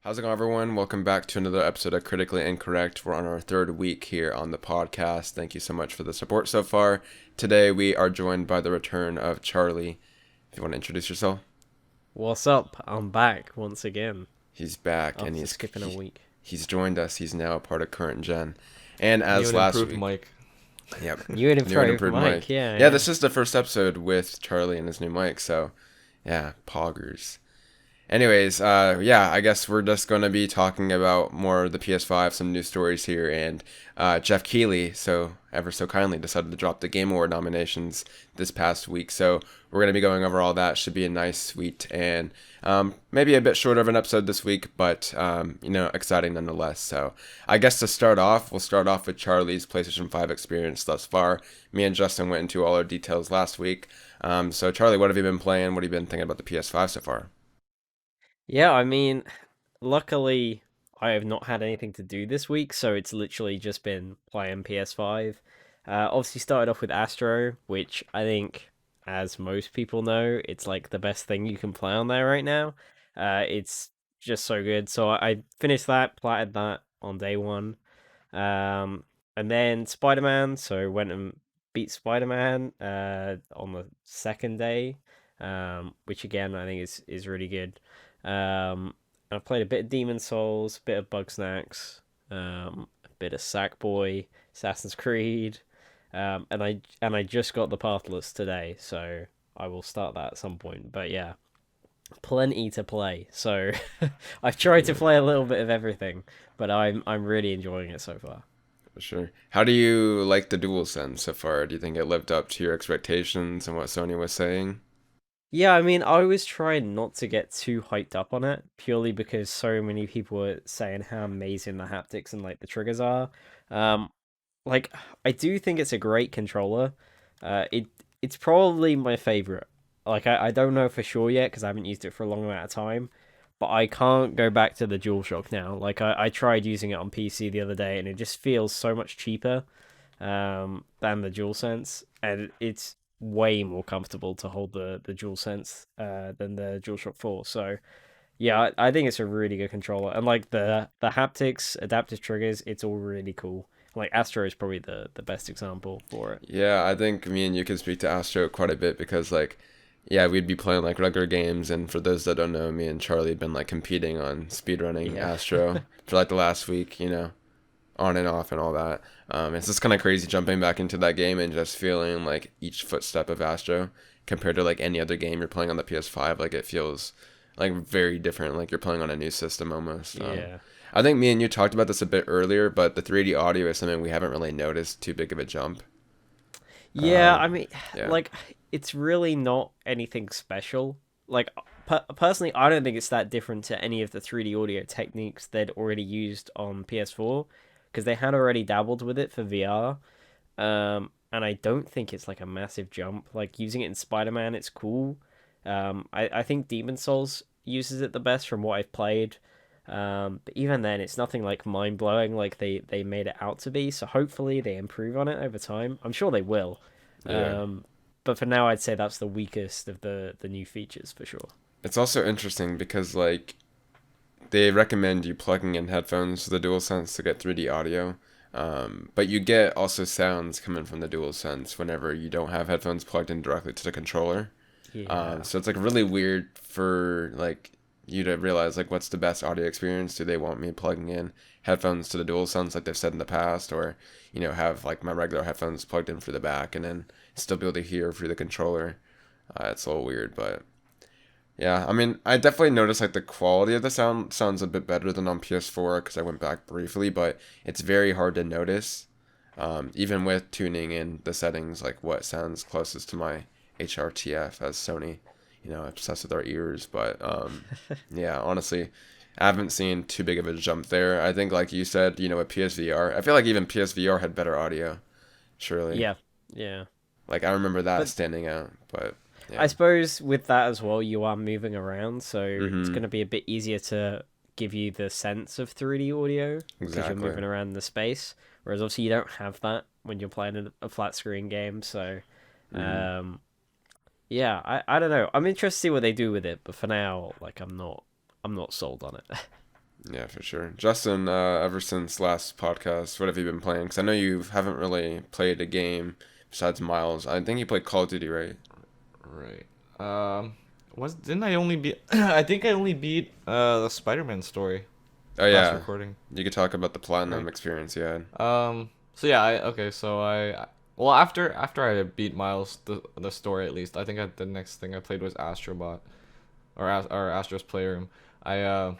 How's it going, everyone? Welcome back to another episode of Critically Incorrect. We're on our third week here on the podcast. Thank you so much for the support so far. Today, we are joined by the return of Charlie. If you want to introduce yourself, What's up? I'm back once again he's back and after skipping a week. he's joined us. He's now a part of Current Gen. And New as and last improved week, Mike. yep, You would new and improve, improved Mike. mic. Yeah, Yeah, yeah. this is the first episode with Charlie and his new mic. So, yeah, poggers. Anyways, yeah, I guess we're just going to be talking about more of the PS5, some news stories here, and Jeff Keighley, so ever so kindly, decided to drop the Game Award nominations this past week. So we're going to be going over all that. Should be a nice, sweet, and maybe a bit shorter of an episode this week, but exciting nonetheless. So I guess to start off, we'll start off with Charlie's PlayStation 5 experience thus far. Me and Justin went into all our details last week. So Charlie, what have you been playing? What have you been thinking about the PS5 so far? Yeah, I mean, luckily I have not had anything to do this week, so it's literally just been playing PS5. Obviously started off with Astro, which I think, as most people know, it's like the best thing you can play on there right now. It's just so good. So I finished that, platted that on day one. And then Spider-Man, so went and beat Spider-Man on the second day, which again I think is really good. And I played a bit of Demon Souls, a bit of Bugsnax, a bit of Sackboy, Assassin's Creed, and I just got the Pathless today, so I will start that at some point. But yeah, plenty to play. So I've tried to play a little bit of everything, but I'm really enjoying it so far. For sure. How do you like the DualSense so far? Do you think it lived up to your expectations and what Sony was saying? Yeah, I mean, I was trying not to get too hyped up on it purely because so many people were saying how amazing the haptics and like the triggers are. Um, like I do think it's a great controller. It's probably my favorite. Like I don't know for sure yet because I haven't used it for a long amount of time, but I can't go back to the DualShock now. Like I tried using it on PC the other day and it just feels so much cheaper than the DualSense, and it's way more comfortable to hold the DualSense than the DualShock 4. So yeah, I think it's a really good controller, and like the haptics, adaptive triggers, it's all really cool. Like Astro is probably the best example for it. Yeah, I think me and you can speak to Astro quite a bit because like yeah, we'd be playing like regular games and for those that don't know, me and Charlie had been like competing on speedrunning Yeah. Astro for like the last week, on and off and all that. It's just kind of crazy jumping back into that game and just feeling like each footstep of Astro compared to like any other game you're playing on the PS5. Like it feels like very different. Like you're playing on a new system almost. Yeah. I think me and you talked about this a bit earlier, but the 3D audio is something we haven't really noticed too big of a jump. Yeah, Um, I mean, yeah, like, it's really not anything special. Like, personally, I don't think it's that different to any of the 3D audio techniques they'd already used on PS4, because they had already dabbled with it for VR. And I don't think it's like a massive jump. Like, using it in Spider-Man, it's cool. I think Demon Souls uses it the best from what I've played. But even then, it's nothing like mind blowing like they made it out to be. So hopefully they improve on it over time. I'm sure they will. yeah. Um, but for now, I'd say that's the weakest of the new features for sure. It's also interesting because like they recommend you plugging in headphones to the DualSense to get 3D audio. But you get also sounds coming from the DualSense whenever you don't have headphones plugged in directly to the controller. Yeah. So it's like really weird for like you to realize like what's the best audio experience. Do they want me plugging in headphones to the DualSense like they've said in the past, or have like my regular headphones plugged in for the back and then still be able to hear through the controller? It's a little weird, but yeah, I mean, I definitely noticed like the quality of the sound sounds a bit better than on PS4 because I went back briefly, but it's very hard to notice, even with tuning in the settings, like what sounds closest to my HRTF as Sony, obsessed with our ears. But yeah, honestly, I haven't seen too big of a jump there. I think, like you said, with PSVR, I feel like even PSVR had better audio, surely. Yeah. Yeah. Like I remember that But standing out, but I yeah. suppose with that as well, you are moving around, so it's Mm-hmm. going to be a bit easier to give you the sense of 3D audio because you're Exactly. moving around the space. Whereas obviously you don't have that when you're playing a flat screen game. So, Mm-hmm. um, yeah, I don't know. I'm interested to see what they do with it, but for now, like I'm not sold on it. Yeah, for sure. Justin, ever since last podcast, what have you been playing? Because I know you haven't really played a game besides Miles. I think you played Call of Duty, right? Right. Was didn't I only beat? I think I only beat the Spider-Man story Oh last yeah, recording. you could talk about the platinum Right. experience you had. So yeah, okay. So well, after I beat Miles the story at least, I think the next thing I played was Astrobot or Astro's Playroom. I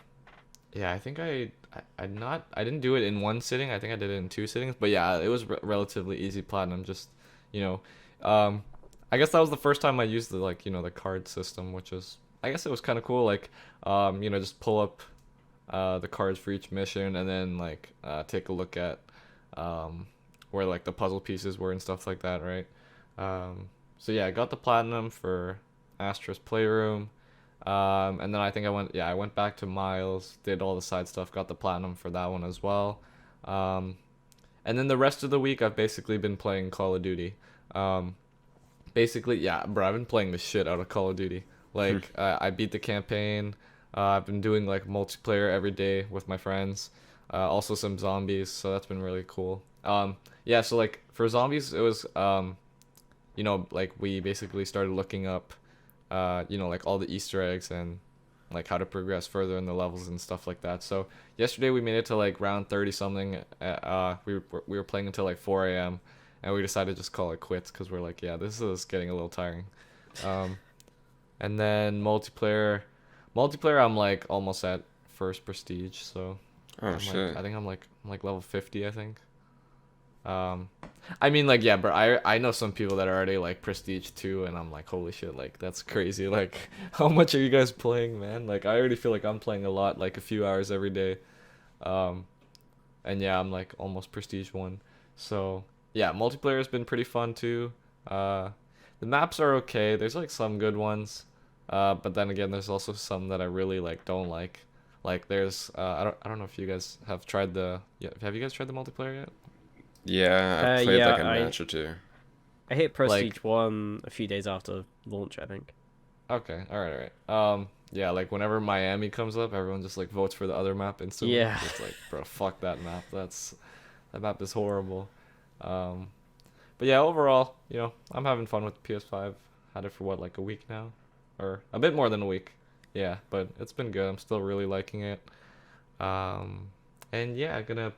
Yeah, I think I didn't do it in one sitting. I think I did it in two sittings. But yeah, it was relatively easy platinum. Just you know, um, I guess that was the first time I used the the card system, which is I guess it was kind of cool. Like just pull up the cards for each mission and then take a look at um where like the puzzle pieces were and stuff like that, right? So yeah, I got the platinum for Astra's Playroom. And then I think I went back to Miles, did all the side stuff, got the platinum for that one as well. Um, and then the rest of the week, I've basically been playing Call of Duty. Um, Basically, yeah, bro, I've been playing the shit out of Call of Duty. Like, I beat the campaign. I've been doing like multiplayer every day with my friends. Also some zombies, so that's been really cool. Yeah, so like for zombies, it was like we basically started looking up like all the Easter eggs and like how to progress further in the levels and stuff like that. So yesterday we made it to like round 30 something. We were playing until like 4 a.m. and we decided to just call it quits because we're like, yeah, this is getting a little tiring. Um, and then multiplayer, I'm like almost at first prestige. So Oh shit. I think I'm like level 50, I think. Um, I mean, like, yeah, bro. I know some people that are already like prestige too, and I'm like, holy shit, like that's crazy. Like, how much are you guys playing, man? Like, I already feel like I'm playing a lot, like a few hours every day. Um, and yeah, I'm like almost prestige one. So yeah, multiplayer has been pretty fun too. Uh, the maps are okay. There's like some good ones. But then again, there's also some that I really like don't like. Like there's I don't know if you guys have tried have you guys tried the multiplayer yet? Yeah, I've played Yeah, like a match or two. I hit Like Prestige 1 a few days after launch, I think. okay, all right. Yeah, like whenever Miami comes up, everyone just like votes for the other map instantly. Yeah. It's like, bro, fuck that map. That map is horrible. Um, but yeah, overall, I'm having fun with the PS5. Had it for what, like a week now, or a bit more than a week. Yeah, but it's been good. I'm still really liking it. Um, and yeah, gonna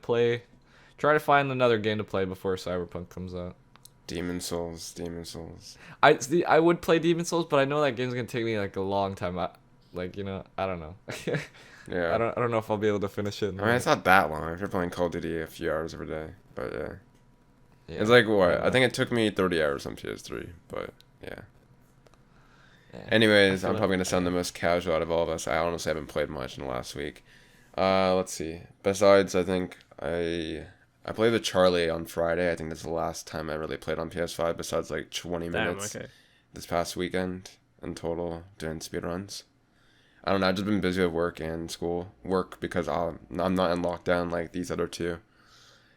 try to find another game to play before Cyberpunk comes out. Demon Souls, Demon Souls. I would play Demon Souls, but I know that game's gonna take me like a long time. I don't know. Yeah. I don't know if I'll be able to finish it. I mean, it's not that long if you're playing Call of Duty a few hours every day. But yeah. It's Yeah, like I what? I know. think it took me 30 hours on PS3, but yeah. Yeah, I Anyways, feel I'm it. probably gonna sound the most casual out of all of us. I honestly haven't played much in the last week. Let's see. Besides, I think I played with Charlie on Friday. I think that's the last time I really played on PS5. Besides like 20 Damn, minutes okay. this past weekend in total doing speedruns. I don't know. I've just been busy with work and school. Work because I'm not in lockdown like these other two.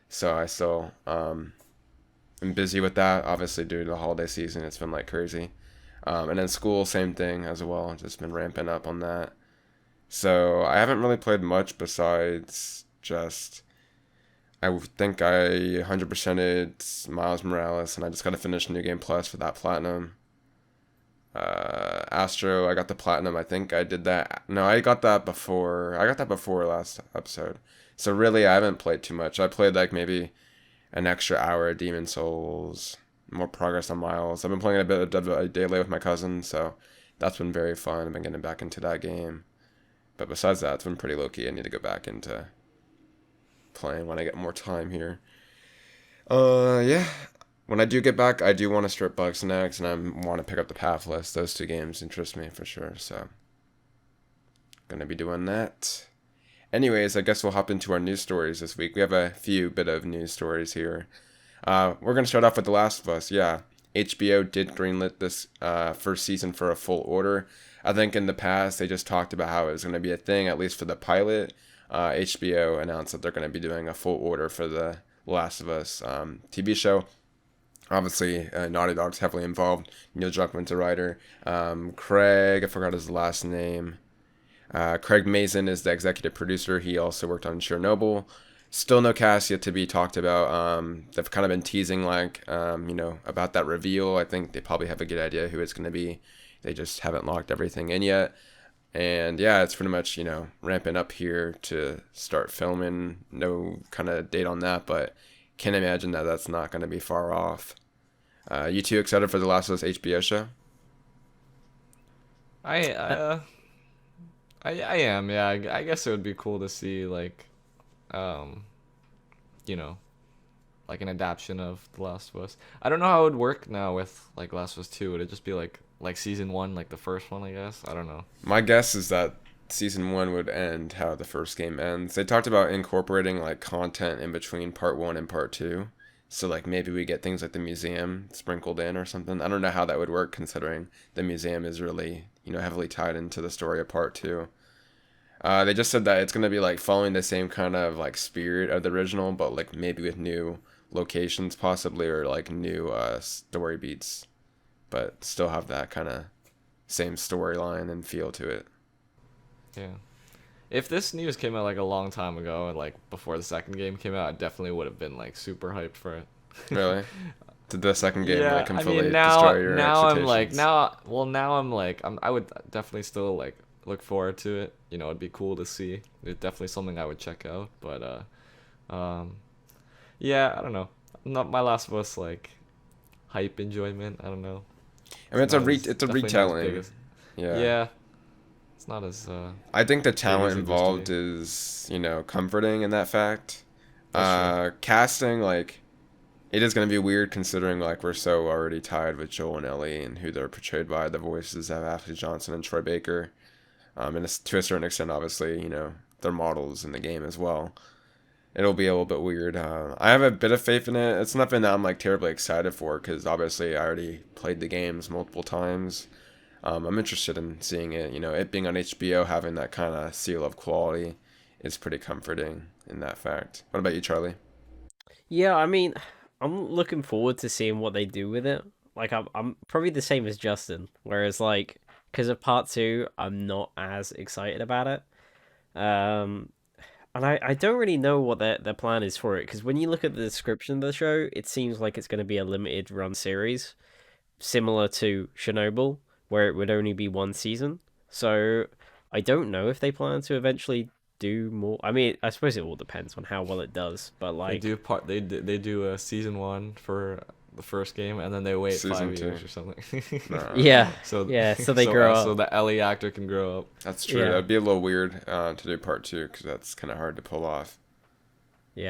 So I still am busy with that. Obviously, due to the holiday season, it's been like crazy. And then school, same thing as well. Just been ramping up on that. So I haven't really played much besides just. I think I 100%ed Miles Morales, and I just got to finish New Game Plus for that platinum. Astro, I got the platinum. I think I did that. No, I got that before. I got that before last episode. So really, I haven't played too much. I played like maybe an extra hour of Demon Souls, more progress on Miles. I've been playing a bit of a daily with my cousin, so that's been very fun. I've been getting back into that game. But besides that, it's been pretty low key. I need to go back into playing when I get more time here. Yeah. When I do get back, I do want to strip Bugs next, and I want to pick up the Pathless. Those two games interest me for sure, so gonna be doing that. Anyways, I guess we'll hop into our news stories this week. We have a few bit of news stories here. We're gonna start off with The Last of Us. Yeah, HBO did greenlit this first season for a full order. I think in the past they just talked about how it was gonna be a thing, at least for the pilot. HBO announced that they're gonna be doing a full order for the Last of Us TV show. Obviously, Naughty Dog's heavily involved. Neil Druckmann's a writer. Craig, I forgot his last name. Craig Mazin is the executive producer. He also worked on Chernobyl. Still no cast yet to be talked about. They've kind of been teasing about that reveal. I think they probably have a good idea who it's going to be. They just haven't locked everything in yet. And yeah, it's pretty much, ramping up here to start filming. No kind of date on that, but can't imagine that that's not going to be far off. You two excited for the Last of Us HBO show? I am, yeah. I guess it would be cool to see um, you know, like an adaptation of The Last of Us. I don't know how it would work now with like Last of Us 2. Would it just be like season 1, like the first one, I guess? I don't know. My guess is that season 1 would end how the first game ends. They talked about incorporating like content in between part 1 and part 2. So like maybe we get things like the museum sprinkled in or something. I don't know how that would work considering the museum is really, heavily tied into the story of part 2. They just said that it's gonna be like following the same kind of like spirit of the original, but like maybe with new locations possibly or like new story beats, but still have that kind of same storyline and feel to it. Yeah. If this news came out like a long time ago, like before the second game came out, I definitely would have been like super hyped for it. Really? Did the second game Yeah, like I completely mean destroy your now I'm expectations? like I would definitely still like look forward to it. It'd be cool to see. It's definitely something I would check out. But yeah, I don't know. Not my Last of Us like hype enjoyment. I don't know. I mean, it's a Definitely not as big retelling. as. Yeah. Yeah, it's not as I think the big talent as it used to involved be. is, comforting in that fact. That's true. Casting, like, it is going to be weird considering, like, we're so already tied with Joel and Ellie and who they're portrayed by. The voices of Ashley Johnson and Troy Baker. And to a certain extent, obviously, they're models in the game as well. It'll be a little bit weird. I have a bit of faith in it. It's nothing that I'm, like, terribly excited for because, obviously, I already played the games multiple times. I'm interested in seeing it. It being on HBO, having that kind of seal of quality is pretty comforting in that fact. What about you, Charlie? Yeah, I mean, I'm looking forward to seeing what they do with it. Like, I'm probably the same as Justin, whereas like because of part two, I'm not as excited about it. Um, and I don't really know what their plan is for it because when you look at the description of the show, it seems like it's going to be a limited run series, similar to Chernobyl, where it would only be one season. So I don't know if they plan to eventually do more. I mean, I suppose it all depends on how well it does, but They like, do they do a season 1 for the first game, and then they wait Season 5 years two. or something. Nah, yeah, So yeah, so they grow so up. the Ellie actor can grow up. that's true. Yeah, That'd be a little weird to do part two because that's kind of hard to pull off.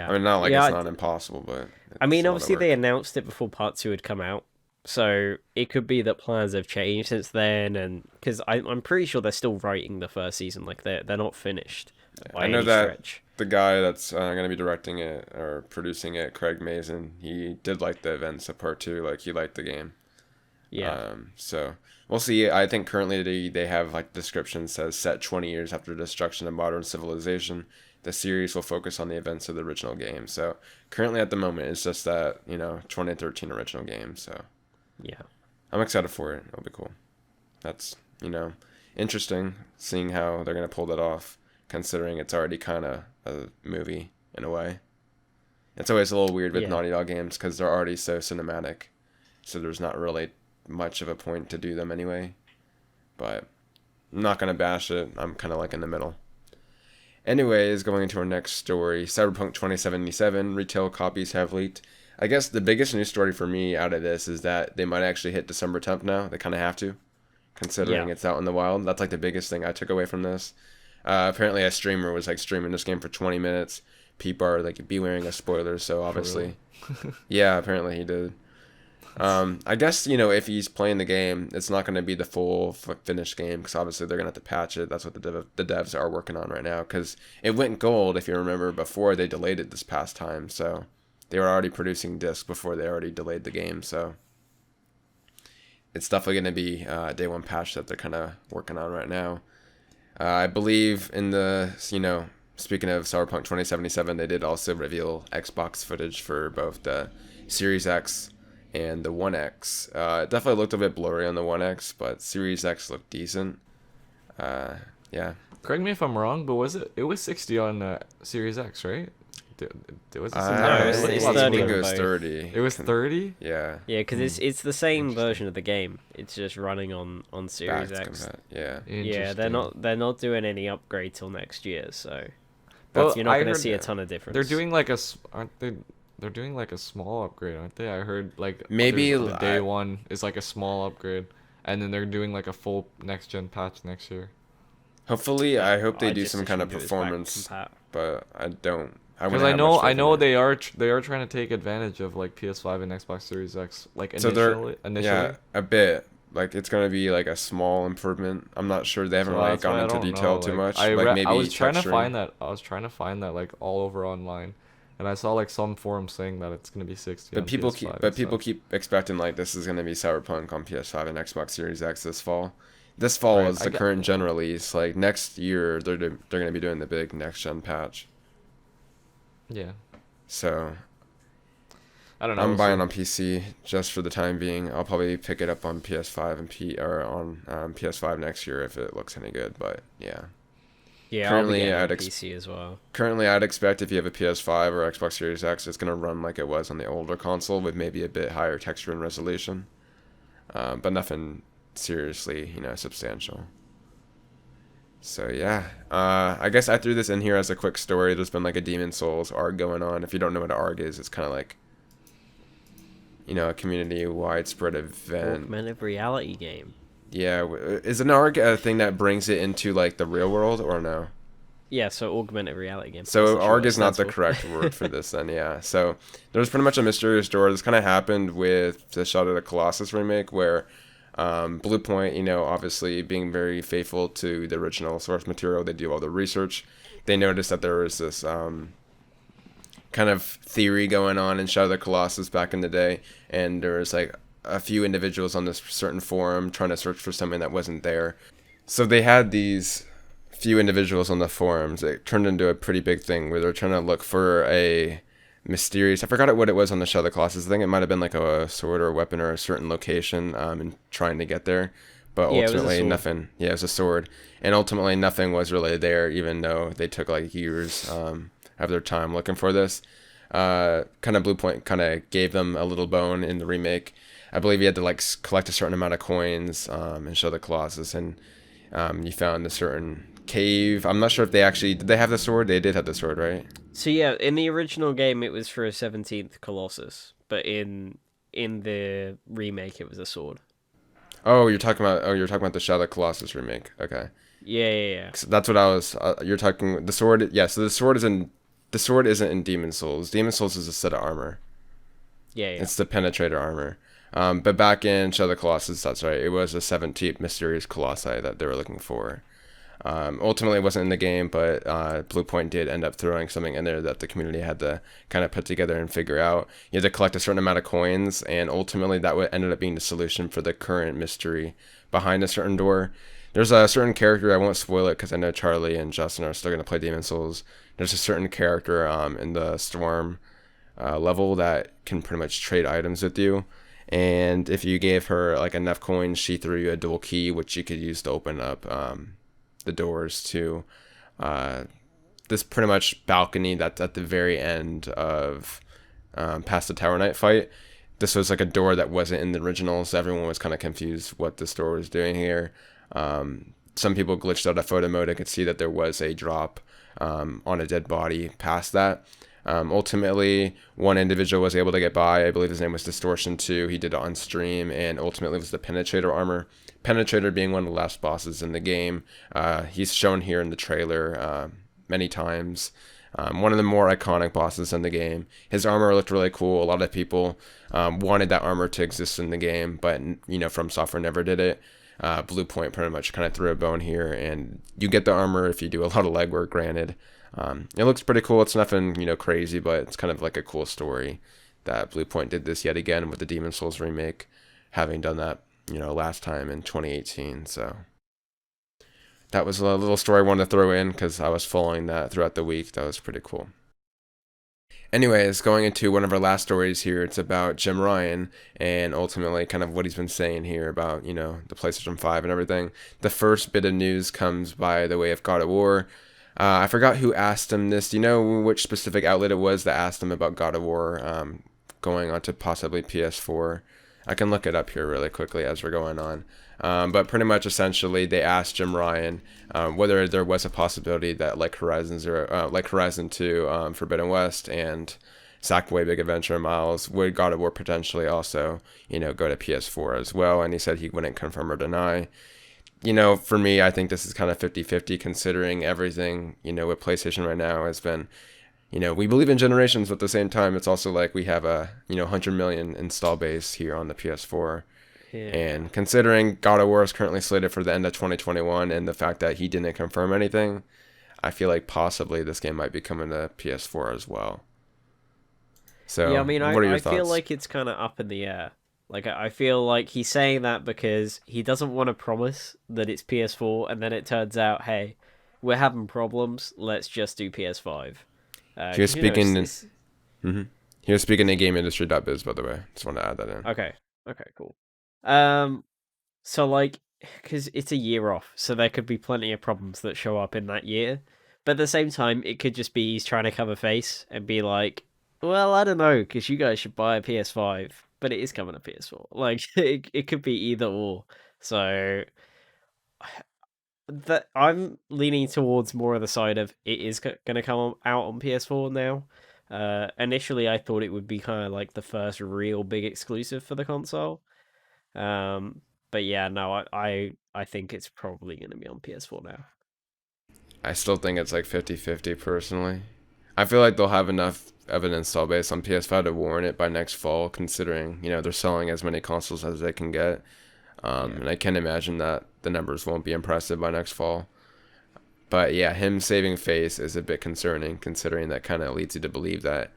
I yeah, mean, not like yeah. it's not impossible, but I it's mean, a lot of obviously they work. announced it before part two had come out, so it could be that plans have changed since then, and because I'm pretty sure they're still writing the first season, like they're not finished by I know any that stretch. the guy that's going to be directing it or producing it, Craig Mazin, he did like the events of part two. Like, he liked the game. Yeah, So we'll see. I think currently they have like description says set 20 years after the destruction of modern civilization. The series will focus on the events of the original game. So currently at the moment it's just that 2013 original game. So yeah, I'm excited for it. It'll be cool. That's interesting seeing how they're gonna pull that off, considering it's already kind of a movie in a way. It's always a little weird with yeah, Naughty Dog games because they're already so cinematic. So there's not really much of a point to do them anyway. But I'm not gonna bash it. I'm kind of like in the middle. Anyways, going into our next story, Cyberpunk 2077 retail copies have leaked. I guess the biggest news story for me out of this is that they might actually hit December 10th now. They kind of have to, considering yeah. it's out in the wild. That's like the biggest thing I took away from this. Apparently, a streamer was like streaming this game for 20 minutes. People are like beware of spoilers, so For real. obviously, yeah, apparently he did. I guess if he's playing the game, it's not going to be the full finished game because obviously they're going to have to patch it. That's what the devs are working on right now because it went gold if you remember before they delayed it this past time. So they were already producing discs before they already delayed the game. So it's definitely going to be day one patch that they're kind of working on right now. I believe in the speaking of Cyberpunk 2077, they did also reveal Xbox footage for both the Series X and the One X. It definitely looked a bit blurry on the One X, but Series X looked decent. Yeah. Correct me if I'm wrong, but it was 60 on Series X, right? Was it 60? No, I it's Lots 30 of think it on was both. 30. It was 30? Yeah. Yeah, because it's the same Interesting. version of the game. It's just running on Series Back X. Yeah. Yeah, they're not doing any upgrade till next year, so Well, you're not I gonna heard see a ton of difference. they're doing like aren't they? They're doing like a small upgrade, aren't they? I heard like Maybe the day one is like a small upgrade, and then they're doing like a full next gen patch next year. hopefully, I hope they I do just some kind of assumed it was back performance, compat. but I don't. I Because wouldn't have much I faith in know it. they are trying to take advantage of like PS5 and Xbox Series X like So they're initially. yeah, a bit. Like it's gonna be like a small improvement. I'm not sure. They haven't So really that's gone why I into don't detail know. too Like much. Like maybe I was trying to texturing. find that. I was trying to find that like all over online, and I saw like some forums saying that it's gonna be 60 on But people PS5 keep and but people stuff. keep expecting like this is gonna be Cyberpunk on PS5 and Xbox Series X this fall. This fall Right, is I the get. current gen release. Like next year, they're gonna be doing the big next gen patch. Yeah, So I don't know. I'm We'll buying see. on PC just for the time being. I'll probably pick it up on PS5 and or on PS5 next year if it looks any good. But yeah, Yeah, currently I'll be getting I'd on PC as well. currently I'd expect if you have a PS5 or Xbox Series X, it's gonna run like it was on the older console with maybe a bit higher texture and resolution, but nothing seriously, substantial. So yeah, I guess I threw this in here as a quick story. There's been like a Demon Souls ARG going on. If you don't know what an ARG is, it's kind of like a community widespread event. Augmented reality game. Yeah, is an ARG a thing that brings it into like the real world or no? Yeah, so augmented reality game. So That's ARG what it is not stands the for. correct word for this then, yeah. So there's pretty much a mysterious door. This kind of happened with the Shadow of the Colossus remake where Blue Point, obviously being very faithful to the original source material, they do all the research. They noticed that there was this kind of theory going on in Shadow of the Colossus back in the day, and there was like a few individuals on this certain forum trying to search for something that wasn't there. So they had these few individuals on the forums. It turned into a pretty big thing where they're trying to look for a mysterious. I forgot what it was on the Shadow of the Colossus. I think it might have been like a sword or a weapon or a certain location, and trying to get there. But Yeah, it was a ultimately, sword. nothing. Yeah, it was a sword, and ultimately, nothing was really there, even though they took like years of their time looking for this. Kind of Blue Point kind of gave them a little bone in the remake. I believe you had to like collect a certain amount of coins and show the Colossus, and you found a certain cave. I'm not sure if they actually did. They have the sword. They did have the sword, right? So yeah, in the original game it was for a 17th Colossus, but in the remake it was a sword. You're talking about the Shadow of the Colossus remake. Okay, Yeah. so that's what I was. You're talking the sword. Yeah, so the sword isn't in Demon Souls. Demon Souls is a set of armor. Yeah. It's the Penetrator armor. But back in Shadow of the Colossus, that's right. It was a 17th mysterious colossi that they were looking for. Ultimately, it wasn't in the game, but Blue Point did end up throwing something in there that the community had to kind of put together and figure out. You had to collect a certain amount of coins, and ultimately that ended up being the solution for the current mystery behind a certain door. There's a certain character, I won't spoil it because I know Charlie and Justin are still going to play Demon Souls. There's a certain character in the Storm level that can pretty much trade items with you. And if you gave her like enough coins, she threw you a dual key, which you could use to open up the doors to this pretty much balcony that's at the very end of past the Tower Knight fight. This was like a door that wasn't in the original, so everyone was kind of confused what this door was doing here. Some people glitched out of photo mode. I could see that there was a drop on a dead body past that. Ultimately, one individual was able to get by. I believe his name was Distortion 2. He did it on stream, and ultimately it was the Penetrator armor. Penetrator being one of the last bosses in the game. He's shown here in the trailer many times. One of the more iconic bosses in the game. His armor looked really cool. A lot of people wanted that armor to exist in the game, but From Software never did it. Blue Point pretty much kind of threw a bone here, and you get the armor if you do a lot of legwork, granted. It looks pretty cool. It's nothing, crazy, but it's kind of like a cool story that Blue Point did this yet again with the Demon Souls remake, having done that, last time in 2018. So that was a little story I wanted to throw in because I was following that throughout the week. That was pretty cool. Anyways, going into one of our last stories here, it's about Jim Ryan and ultimately kind of what he's been saying here about, the PlayStation 5 and everything. The first bit of news comes by the way of God of War. I forgot who asked him this. Do you know which specific outlet it was that asked him about God of War going on to possibly PS4? I can look it up here really quickly as we're going on. But pretty much essentially they asked Jim Ryan whether there was a possibility that like Horizon 2, Forbidden West, and Sackboy Big Adventure and Miles would God of War potentially also, go to PS4 as well. And he said he wouldn't confirm or deny. For me, I think this is kind of 50-50 considering everything, with PlayStation right now has been, we believe in generations, but at the same time, it's also like we have a, 100 million install base here on the PS4. Yeah. And considering God of War is currently slated for the end of 2021 and the fact that he didn't confirm anything, I feel like possibly this game might be coming to PS4 as well. So, Yeah, I mean, what are your I thoughts? feel like it's kind of up in the air. Like, I feel like he's saying that because he doesn't want to promise that it's PS4, and then it turns out, hey, we're having problems, let's just do PS5. He was 'Cause, speaking it's... hmm He was speaking in GameIndustry.biz, by the way. Just want to add that in. Okay, cool. So, like, because it's a year off, so there could be plenty of problems that show up in that year. But at the same time, it could just be he's trying to cover face and be like, well, I don't know, because you guys should buy a PS5, but it is coming to PS4. Like, it could be either or. So, that I'm leaning towards more of the side of it is going to come out on PS4 now. Initially, I thought it would be kind of like the first real big exclusive for the console. But yeah, no, I think it's probably going to be on PS4 now. I still think it's like 50-50 personally. I feel like they'll have enough of an install base on PS5 to warrant it by next fall, considering, they're selling as many consoles as they can get. And I can imagine that the numbers won't be impressive by next fall. But yeah, him saving face is a bit concerning, considering that kind of leads you to believe that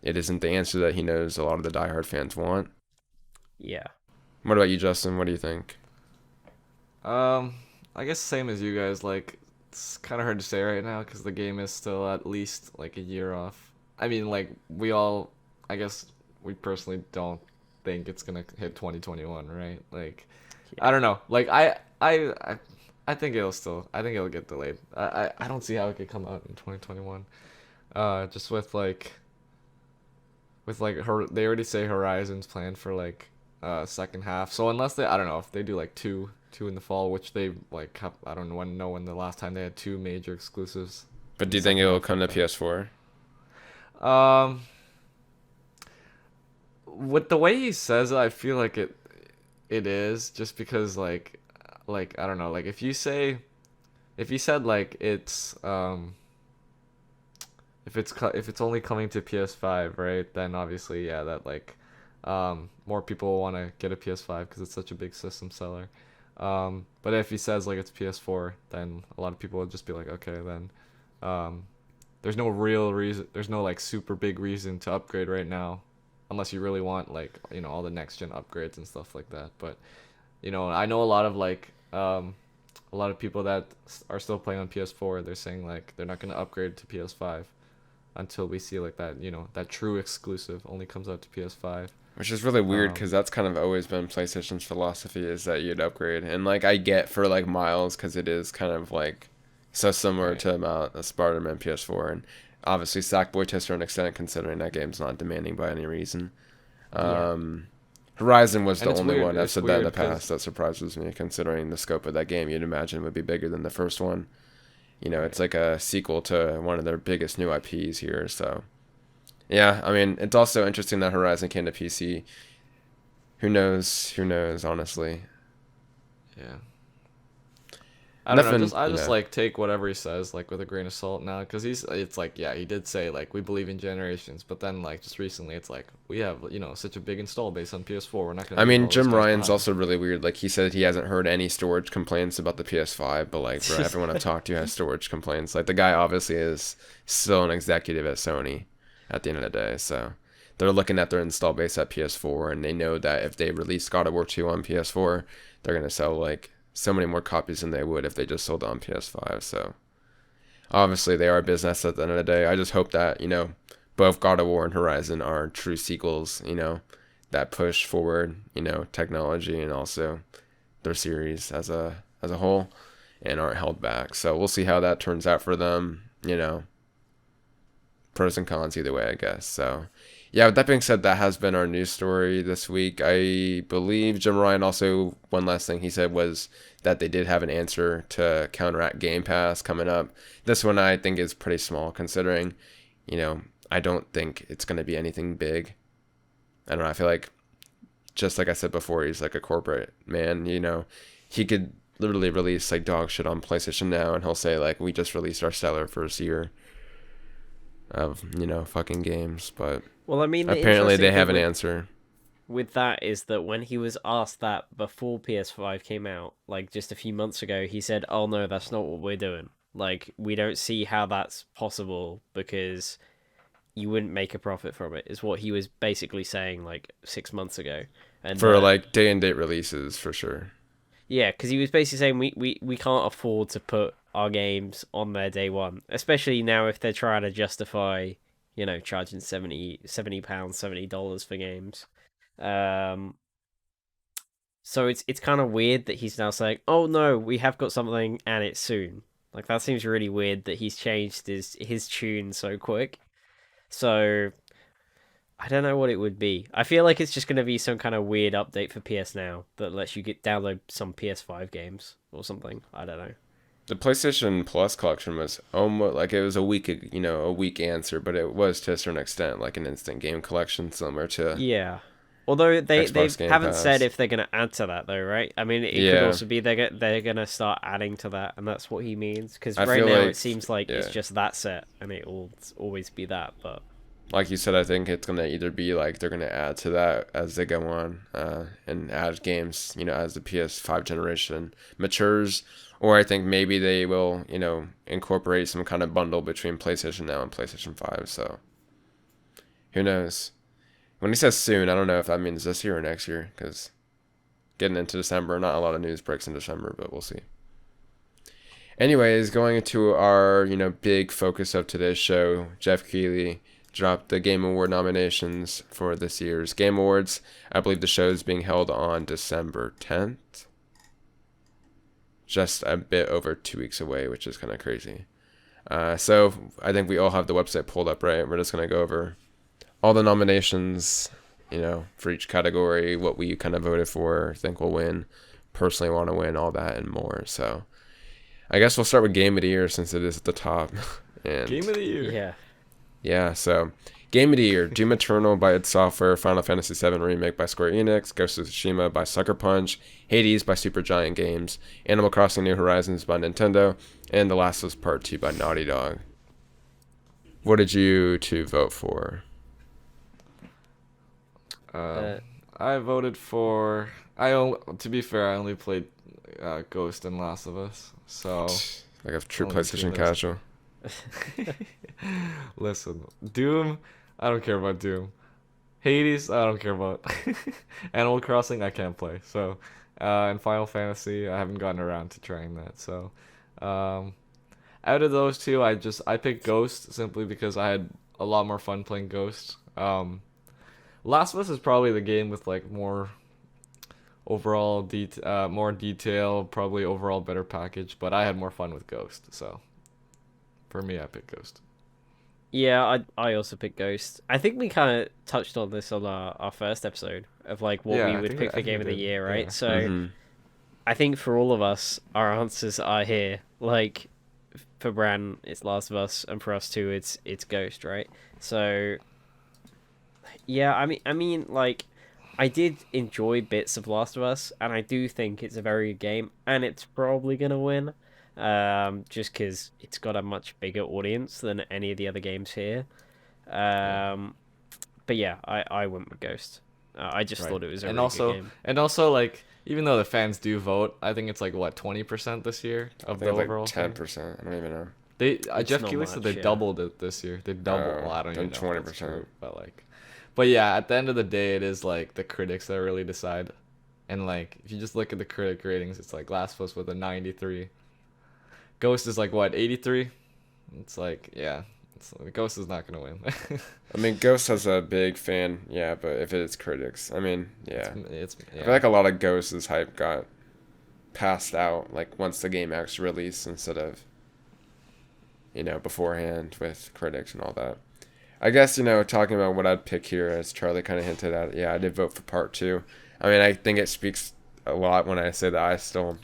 it isn't the answer that he knows a lot of the diehard fans want. Yeah. What about you, Justin? What do you think? I guess same as you guys. Like, it's kind of hard to say right now because the game is still at least like a year off. I mean, like I guess we personally don't think it's gonna hit 2021, right? Like, I don't know. Like, I think I think it'll get delayed. I don't see how it could come out in 2021. Just with like they already say Horizon's planned for like second half. So unless I don't know if they do like two in the fall, which they like have, I don't know when the last time they had two major exclusives. But do you think it will come to PS4? With the way he says it, I feel like it is just because like I don't know, like if you said like it's if it's only coming to PS5, right? Then obviously, yeah, that like more people want to get a PS5 because it's such a big system seller. But if he says like it's PS4, then a lot of people would just be like, okay, then there's no real reason, there's no like super big reason to upgrade right now, unless you really want like all the next gen upgrades and stuff like that. But I know a lot of like a lot of people that are still playing on PS4. They're saying like they're not gonna upgrade to PS5 until we see like that that true exclusive only comes out to PS5. Which is really weird because that's kind of always been PlayStation's philosophy, is that you'd upgrade. And like I get for like Miles because it is kind of like so similar Right. to Spider-Man PS4, and obviously Sackboy to a certain extent, considering that game's not demanding by any reason. Yeah. Horizon was And the it's only weird. one. I've It's said that in the weird 'cause- past. That surprises me, considering the scope of that game. You'd imagine it would be bigger than the first one. It's like a sequel to one of their biggest new IPs here. So, yeah, I mean, it's also interesting that Horizon came to PC. Who knows? Who knows, honestly. Yeah. I don't know. Nothing, I just like take whatever he says like with a grain of salt now, because it's like, yeah, he did say like we believe in generations, but then like just recently it's like we have such a big install base on PS4. We're not gonna. I leave mean, all these Jim guys Ryan's behind. also really weird. Like, he said he hasn't heard any storage complaints about the PS5, but like, bro, everyone I've talked to has storage complaints. Like, the guy obviously is still an executive at Sony at the end of the day. So they're looking at their install base at PS4, and they know that if they release God of War 2 on PS4, they're gonna sell like so many more copies than they would if they just sold it on PS5. So obviously they are a business at the end of the day. I just hope that both God of War and Horizon are true sequels, that push forward, technology and also their series as a whole, and aren't held back. So we'll see how that turns out for them. Pros and cons either way, I guess. So yeah, with that being said, that has been our news story this week. I believe Jim Ryan also, one last thing he said was that they did have an answer to counteract Game Pass coming up. This one I think is pretty small considering, I don't think it's going to be anything big. I don't know. I feel like, just like I said before, he's like a corporate man, he could literally release like dog shit on PlayStation Now and he'll say like, we just released our stellar first year of, fucking games. But Well, I mean, the apparently they interesting have thing an answer. with that is that when he was asked that before PS5 came out, like just a few months ago, he said, "Oh no, that's not what we're doing. Like, we don't see how that's possible because you wouldn't make a profit from it," is what he was basically saying like 6 months ago. And For like day and date releases, for sure. yeah, because he was basically saying we can't afford to put our games on their day one, especially now if they're trying to justify, charging £70 $70 for games. So it's kind of weird that he's now saying, "Oh no, we have got something and it's soon." Like that seems really weird that he's changed his tune so quick. So I don't know what it would be. I feel like it's just going to be some kind of weird update for PS Now that lets you download some PS5 games or something. I don't know. The PlayStation Plus collection was almost like it was a weak answer, but it was to a certain extent like an instant game collection similar to Yeah. Although they Xbox Game haven't Pass. said if they're going to add to that though, right? I mean, it could Yeah. also be they're going to start adding to that, and that's what he means. Because I right feel now like- it seems like it's yeah. just that set, and it will always be that. But Like you said, I think it's gonna either be like they're gonna add to that as they go on, and add games, as the PS5 generation matures, or I think maybe they will, incorporate some kind of bundle between PlayStation Now and PlayStation 5. So who knows? When he says soon, I don't know if that means this year or next year, because getting into December, not a lot of news breaks in December, but we'll see. Anyways, going into our, big focus of today's show, Jeff Keighley dropped the Game Award nominations for this year's Game Awards. I believe the show is being held on December 10th. Just a bit over 2 weeks away, which is kind of crazy. So I think we all have the website pulled up, right? We're just going to go over all the nominations, for each category, what we kind of voted for, think will win, personally want to win, all that and more. So I guess we'll start with Game of the Year since it is at the top. And Game of the year. yeah, yeah, so Game of the Year: Doom Eternal by id Software, Final Fantasy VII Remake by Square Enix, Ghost of Tsushima by Sucker Punch, Hades by Supergiant Games, Animal Crossing: New Horizons by Nintendo, and The Last of Us Part 2 by Naughty Dog. What did you two vote for? I voted for. To be fair, I only played Ghost and Last of Us, so Like a true Only PlayStation seen those. casual. listen. Doom, I don't care about Doom. Hades, I don't care about. Animal Crossing, I can't play. So, and Final Fantasy, I haven't gotten around to trying that. So, out of those two, I picked Ghost simply because I had a lot more fun playing Ghost. Last of Us is probably the game with like more overall more detail, probably overall better package, but I had more fun with Ghost. So, for me, I picked Ghost. yeah. I also picked Ghost. I think we kind of touched on this on our first episode of like what Yeah, we I would think pick I for think Game we of the did, Year, right? yeah. So Mhm. I think for all of us, our answers are here. Like for Bran, it's Last of Us, and for us too, it's Ghost, right? So yeah, I mean, like I did enjoy bits of Last of Us, and I do think it's a very good game, and it's probably gonna win, just because it's got a much bigger audience than any of the other games here. But yeah, I went with Ghost. I just Right. thought it was a and really also good game. and also like even though the fans do vote, I think it's like what 20% this year I of think the it's overall like thing. 10%. I don't even know. They It's Jeff not Keighley said much, they yeah. doubled it this year. They doubled. Oh, Well, I don't then even know if that's 20%. true, but yeah, at the end of the day, it is like the critics that really decide. And like if you just look at the critic ratings, it's like Last of Us with a 93. Ghost is like what 83. It's like yeah, Ghost is not gonna win. I mean, Ghost has a big fan, yeah, but if it's critics, I mean, yeah. It's I feel like a lot of Ghost's hype got passed out, like, once the game actually released instead of, beforehand with critics and all that. I guess, talking about what I'd pick here, as Charlie kind of hinted at, yeah, I did vote for part 2. I mean, I think it speaks a lot when I say that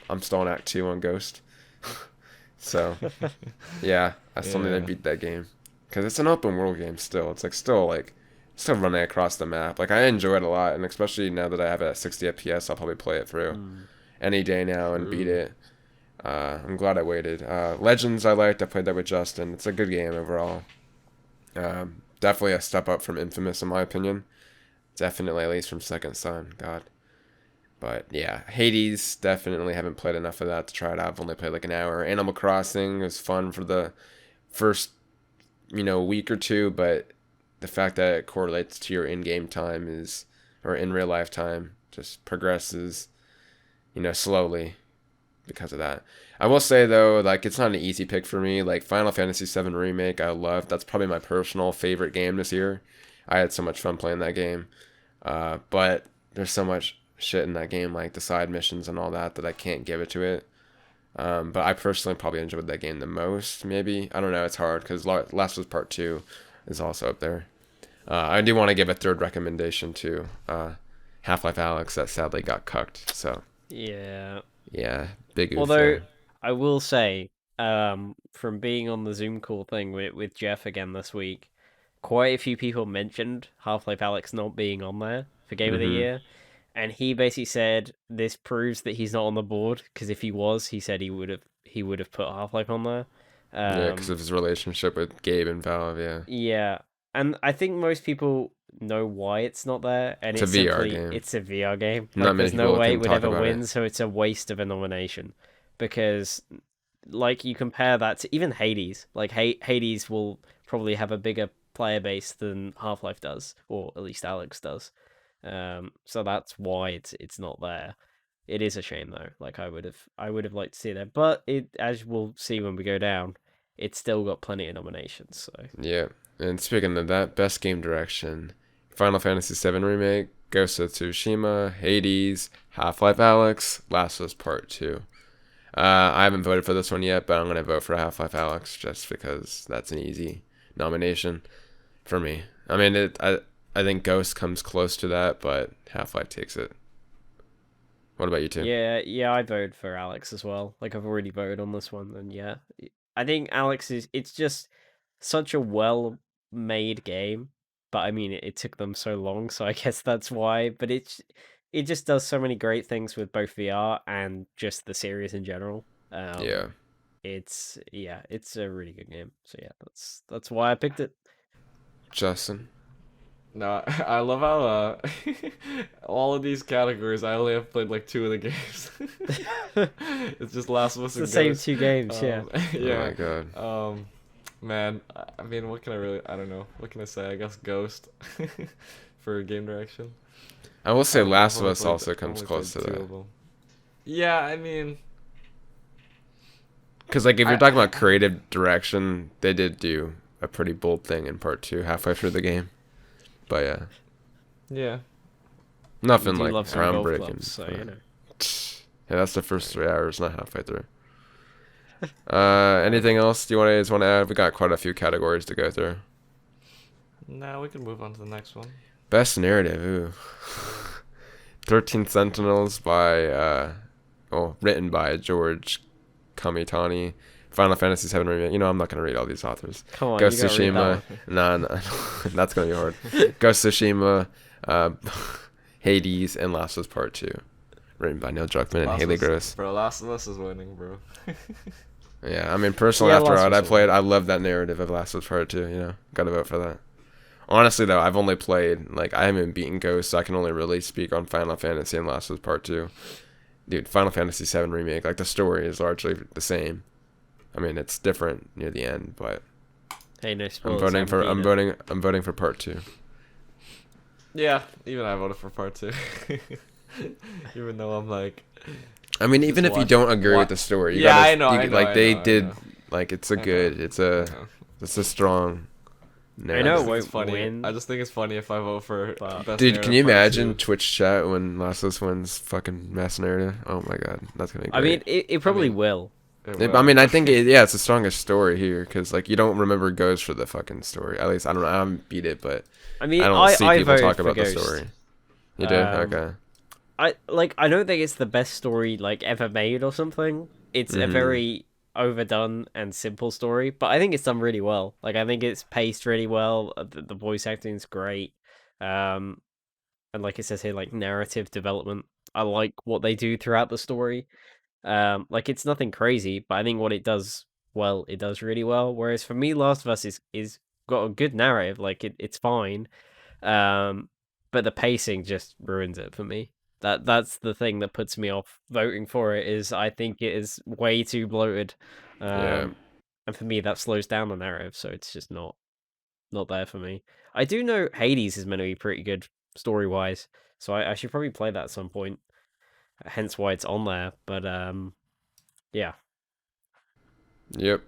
I'm still in Act 2 on Ghost. So, yeah, I still need to beat that game. Because it's an open world game still. It's still running across the map. Like, I enjoy it a lot, and especially now that I have it at 60 FPS, I'll probably play it through any day now and beat it. I'm glad I waited. Legends I liked. I played that with Justin. It's a good game overall. Definitely a step up from Infamous in my opinion. Definitely, at least from Second Son. God. But yeah, Hades, definitely haven't played enough of that to try it out. I've only played like an hour. Animal Crossing was fun for the first, week or two, but the fact that it correlates to your in-game time or in real life time, just progresses, slowly because of that. I will say though, like, it's not an easy pick for me. Like, Final Fantasy VII Remake, I love. That's probably my personal favorite game this year. I had so much fun playing that game. But there's so much shit in that game, like the side missions and all that I can't give it to it. But I personally probably enjoyed that game the most, maybe. I don't know, it's hard, because Last of Us Part 2 is also up there. I do want to give a third recommendation to Half-Life Alyx, that sadly got cucked, so... Yeah. Yeah, big oof Although, there. I will say, from being on the Zoom call thing with Jeff again this week, quite a few people mentioned Half-Life Alyx not being on there for Game of the Year. And he basically said this proves that he's not on the board, because if he was, he said he would have put Half-Life on there. Yeah, because of his relationship with Gabe and Valve, yeah. Yeah, and I think most people know why it's not there, and It's a VR game. It's a VR game. Not Like, many there's no people way can it would talk ever about win, it. so it's a waste of a nomination. Because, like, you compare that to even Hades. Like, Hades will probably have a bigger player base than Half-Life does, or at least Alex does. So that's why it's not there. It is a shame though. Like, I would have liked to see that, but as we'll see when we go down, it's still got plenty of nominations. So Yeah, and speaking of that, best game direction: Final Fantasy VII Remake, Ghost of Tsushima, Hades, Half-Life Alyx, Last of Us Part 2. I haven't voted for this one yet, but I'm gonna vote for Half-Life Alyx just because that's an easy nomination for me. I mean, I think Ghost comes close to that, but Half-Life takes it. What about you two? yeah, I voted for Alex as well. Like, I've already voted on this one, and yeah, I think Alex it's just such a well-made game. But I mean, it took them so long, so I guess that's why. But it just does so many great things with both VR and just the series in general. Yeah, It's a really good game. So yeah, that's why I picked it. Justin. No, I love how all of these categories I only have played like 2 of the games. It's just Last of Us It's the and same Ghost. 2 games, yeah. Yeah. Oh my god. Man, I mean, what can I don't know. What can I say? I guess Ghost for game direction. I will say Last of only Us played- also I've comes only close to played 2 that. of them. Yeah, I mean, Because, like, if you're talking about creative direction, they did do a pretty bold thing in Part 2 halfway through the game. But yeah, yeah. nothing You do like love some golf groundbreaking. clubs, so you know. Yeah, that's the first 3 hours, not halfway through. Anything else you want to add? We got quite a few categories to go through. Now we can move on to the next one. Best narrative, ooh. 13 Sentinels by, written by George Kamitani. Final Fantasy VII Remake. I'm not going to read all these authors. Come on, Ghost you gotta read Tsushima. that one. No, that's going to be hard. Ghost Tsushima, Hades, and Last of Us Part 2. Written by Neil Druckmann and Last Haley of Us- Gross. Bro, Last of Us is winning, bro. Yeah, I mean, personally, Yeah, after Last what of I Us played, I love that narrative of Last of Us Part 2, Gotta vote for that. Honestly, though, I've only played, I haven't beaten Ghost, so I can only really speak on Final Fantasy and Last of Us Part 2. Dude, Final Fantasy VII Remake, the story is largely the same. I mean, it's different near the end, but Hey, no I'm spoilers. voting for Part 2. Yeah, even I voted for Part 2. Even though I'm like, I mean, even if you watch- don't agree wa- with the story, Yeah, gotta, I know, I know, I they know, I did, know. it's a I know. good, it's a It's a strong I I know just it narrative. think it's won't funny. win, I just think it's funny if I vote for but best Dude, can you narrative part imagine two. Twitch chat when Last of Us wins fucking best narrative? Oh my god, that's gonna be I mean, great. it I probably mean, will. it I will. mean, I think it's the strongest story here because like you don't remember Ghost for the fucking story. At least I don't know. I haven't beat it, but I I mean, don't see I people voted talk for about the Ghost. story. You do? Um, Okay. I don't think it's the best story like ever made or something. It's a Mm-hmm. very overdone and simple story, but I think it's done really well. Like I think it's paced really well. The voice acting's great. Um, and like it says here, like narrative development. I like what they do throughout the story. Like it's nothing crazy, but I think what it does well, it does really well. Whereas for me, Last of Us is got a good narrative. Like it's fine. Um, but the pacing just ruins it for me. That's the thing that puts me off voting for it. Is I think it is way too bloated. Yeah. And for me that slows down the narrative, so it's just not there for me. I do know Hades is meant to be pretty good story wise, so I should probably play that at some point. Hence why it's on there. But yeah. Yep.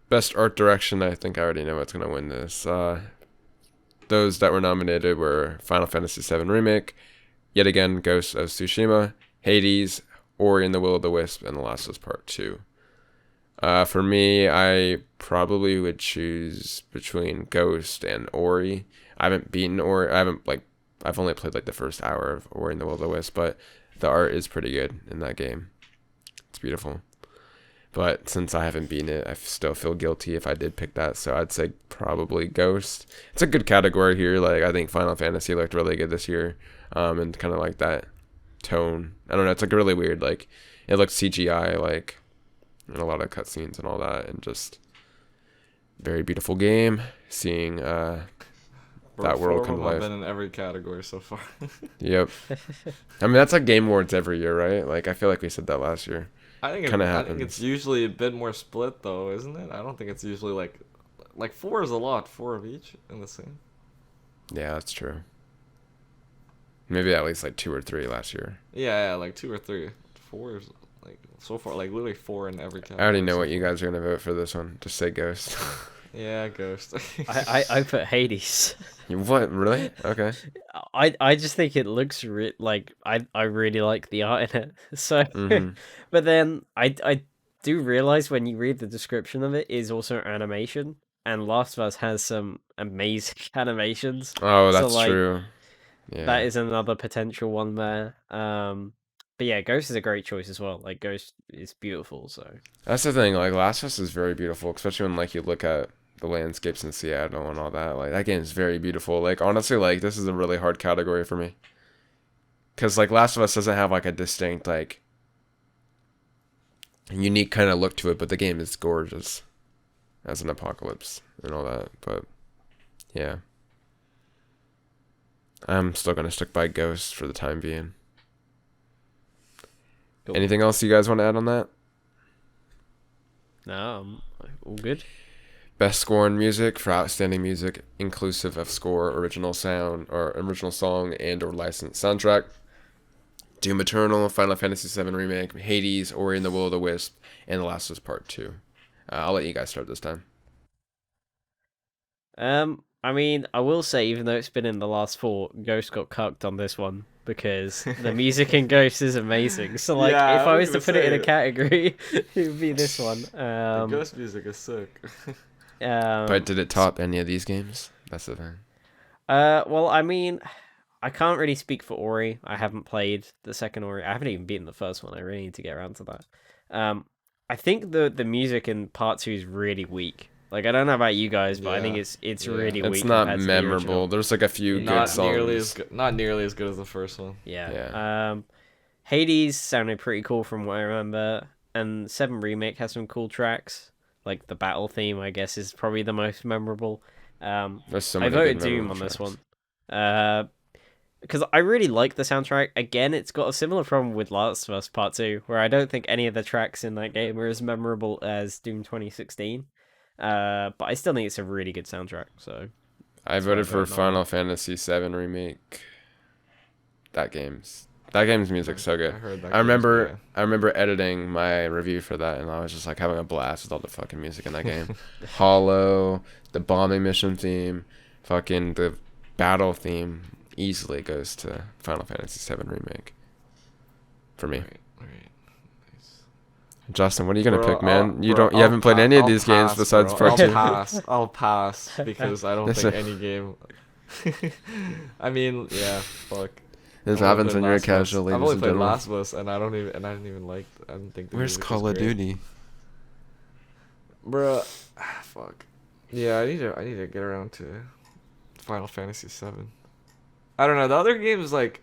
Best art direction. I think I already know what's gonna win this. Those that were nominated were Final Fantasy VII Remake, yet again Ghost of Tsushima, Hades, Ori and the Will of the Wisp, and The Last of Us Part 2. For me, I probably would choose between Ghost and Ori. I haven't beaten Ori. I haven't like I've only played like the first hour of Ori and the Will of the Wisp, but the art is pretty good in that game. It's beautiful. But since I haven't beaten it, I still feel guilty if I did pick that. So I'd say probably Ghost. It's a good category here. Like I think Final Fantasy looked really good this year, and kind of like that tone. I don't know. It's like really weird. Like it looked CGI, like and a lot of cutscenes and all that, and just very beautiful game. Seeing Bro, that world 4 of come to them have life. been in every category so far. Yep. I mean that's like Game Awards every year, right? Like I feel like we said that last year. Kind of I think it's happens. usually a bit more split though, isn't it? I don't think it's usually like 4 is a lot, 4 of each in the same. Yeah, that's true. Maybe at least like 2 or 3 last year. Yeah, like 2 or 3. 4 is like so far like literally 4 in every I already category know so what you far. guys are gonna vote for this one. Just say Ghost. Yeah, Ghost. I put Hades. What? Really? Okay. I just think it looks like I really like the art in it. So, Mhm. but then I do realize when you read the description of it is also animation, and Last of Us has some amazing animations. Oh, So that's like true. that Yeah. is another potential one there. But yeah, Ghost is a great choice as well. Like Ghost is beautiful. So That's the thing. Like Last of Us is very beautiful, especially when like you look at the landscapes in Seattle and all that. Like that game is very beautiful. Like honestly, like this is a really hard category for me. Cause like Last of Us doesn't have like a distinct like unique kind of look to it, but the game is gorgeous as an apocalypse and all that. But yeah, I'm still gonna stick by Ghost for the time being. cool. Anything else you guys want to add on that? No, all good. Best score in music for outstanding music, inclusive of score, original sound, or original song and/or licensed soundtrack. Doom Eternal, Final Fantasy VII Remake, Hades, Ori and the Will of the Wisp, and The Last of Us Part 2. I'll let you guys start this time. I mean, I will say, even though it's been in the last four, Ghost got cucked on this one because the music in Ghost is amazing. So, like, Yeah, if I I was was to gonna put it in a say category, it would be this one. the Ghost music is sick. But Um, did it top any of these games? That's the thing. well, I mean, I can't really speak for Ori. I haven't played the second Ori. I haven't even beaten the first one. I really need to get around to that. Um, I think the music in part two is really weak. Like, I don't know about you guys, but I think Yeah, it's yeah. really It's weak not compared to the memorable. original. There's like a few good Not nearly as songs. good. Not nearly as good as the first one. Yeah. Yeah. Hades sounded pretty cool from what I remember, and Seven Remake has some cool tracks. Like the battle theme, I guess, is probably the most memorable. There's so I many good voted Doom memorable on this tracks. one. Because I really like the soundtrack. Again, it's got a similar problem with Last of Us Part 2, where I don't think any of the tracks in that game are as memorable as Doom 2016. But I still think it's a really good soundtrack, so I that's why I'm voted for voting on it. Final Fantasy VII Remake. That game's That game's music's so good. I heard that. I remember editing my review for that, and I was just like having a blast with all the fucking music in that game. Hollow, the bombing mission theme, fucking the battle theme easily goes to Final Fantasy VII Remake. For me. Right. Nice. Justin, what are you gonna Bro, pick, man? You bro, haven't played any of I'll these games pass, besides bro. part 2. I'll pass because I don't That's think a- any game. I mean, yeah, fuck. This I've only happens played when you're a Last of Us. casual, I've ladies only and played gentlemen. Last of Us, and I didn't even like. I didn't think. The Where's music Call was of great. Duty? Bruh, fuck. Yeah, I need to get around to Final Fantasy VII. I don't know. The other games like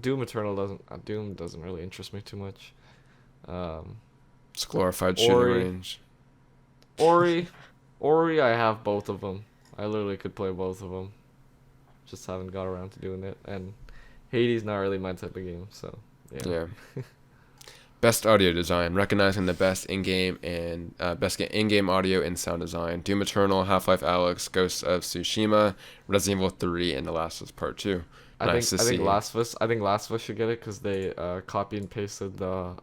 Doom doesn't really interest me too much. It's glorified shooting Ori. range. Ori, I have both of them. I literally could play both of them. Just haven't got around to doing it. And Hades not really my type of game, so yeah. Best audio design, recognizing the best in-game and in-game audio and sound design. Doom Eternal, Half-Life Alyx, Ghosts of Tsushima, Resident Evil 3, and The Last of Us Part 2. I think Last of Us should get it because they copy and pasted the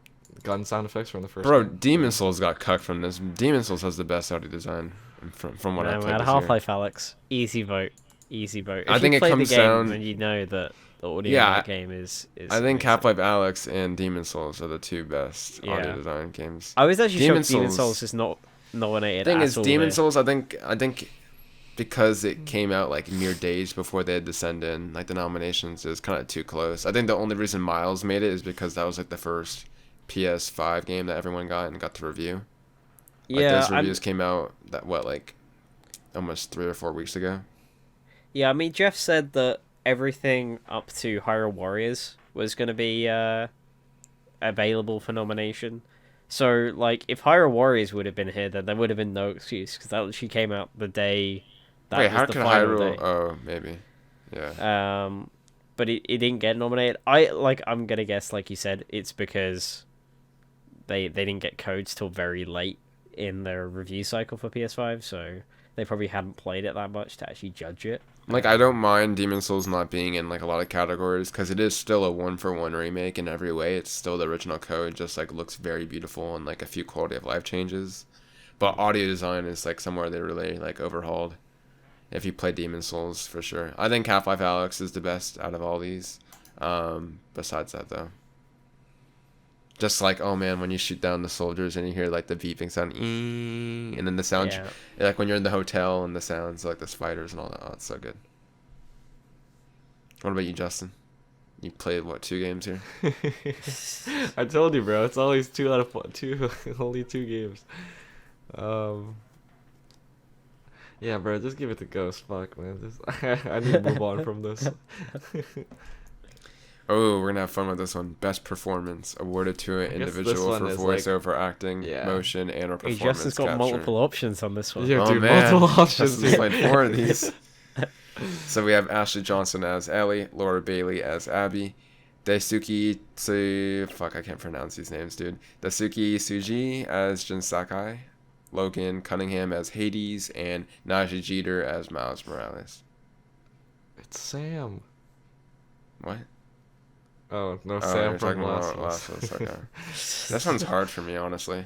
gun sound effects from the first. Bro, game. Demon Souls got cut from this. Demon Souls has the best audio design from what I No, played man, this Half-Life Alyx, easy vote. If I think you it play comes the game, down- then you know that the audio Yeah, in that game is I think amazing. Half-Life Alyx and Demon Souls are the two best Yeah. audio design games. I was actually Demon shocked Demon Souls- Souls is not nominated. Thing at is, all Demon here. Souls, I think because it came out like mere days before they had to send in like the nominations, it was kind of too close. I think the only reason Miles made it is because that was like the first PS5 game that everyone got and got to review. Like, Yeah, those reviews came out like almost 3 or 4 weeks ago. Yeah, I mean, Jeff said that everything up to Hyrule Warriors was going to be available for nomination. So, like, if Hyrule Warriors would have been here, then there would have been no excuse, because that literally came out the day that Wait, was how the could final Hyrule? day. Oh, maybe. Yeah. But it didn't get nominated. I'm gonna guess, like you said, it's because they didn't get codes till very late in their review cycle for PS5, so they probably hadn't played it that much to actually judge it. Like, I don't mind Demon Souls not being in like a lot of categories because it is still a 1-for-1 remake in every way. It's still the original code, just like looks very beautiful and like a few quality of life changes. But audio design is like somewhere they really like overhauled. If you play Demon Souls, for sure. I think Half-Life Alyx is the best out of all these. Besides that, though. Just like, oh man, when you shoot down the soldiers and you hear like the beeping sound, and then the sound, Yeah. like when you're in the hotel and the sounds like the spiders and all that. Oh, it's so good. What about you, Justin? You played what, 2 games here? I told you, bro. It's always 2 out of 2, only 2 games. Yeah, bro. Just give it to Ghost. Fuck, man. I need to move on from this. Oh, we're gonna have fun with this one. Best performance awarded to an I guess this individual one for is, like- voiceover acting, Yeah. motion, and or Hey, performance Justin's got capture. multiple options on this one. Yeah, Oh dude, man, multiple options Justin's here. played 4 of these. So we have Ashley Johnson as Ellie, Laura Bailey as Abby, fuck, I can't pronounce these names, dude. Daisuke Tsuji as Jin Sakai, Logan Cunningham as Hades, and Najee Jeter as Miles Morales. It's Sam. What? Oh no, Oh, Sam you're from talking Last about of Us. Last of Us, okay. That one's hard for me, honestly.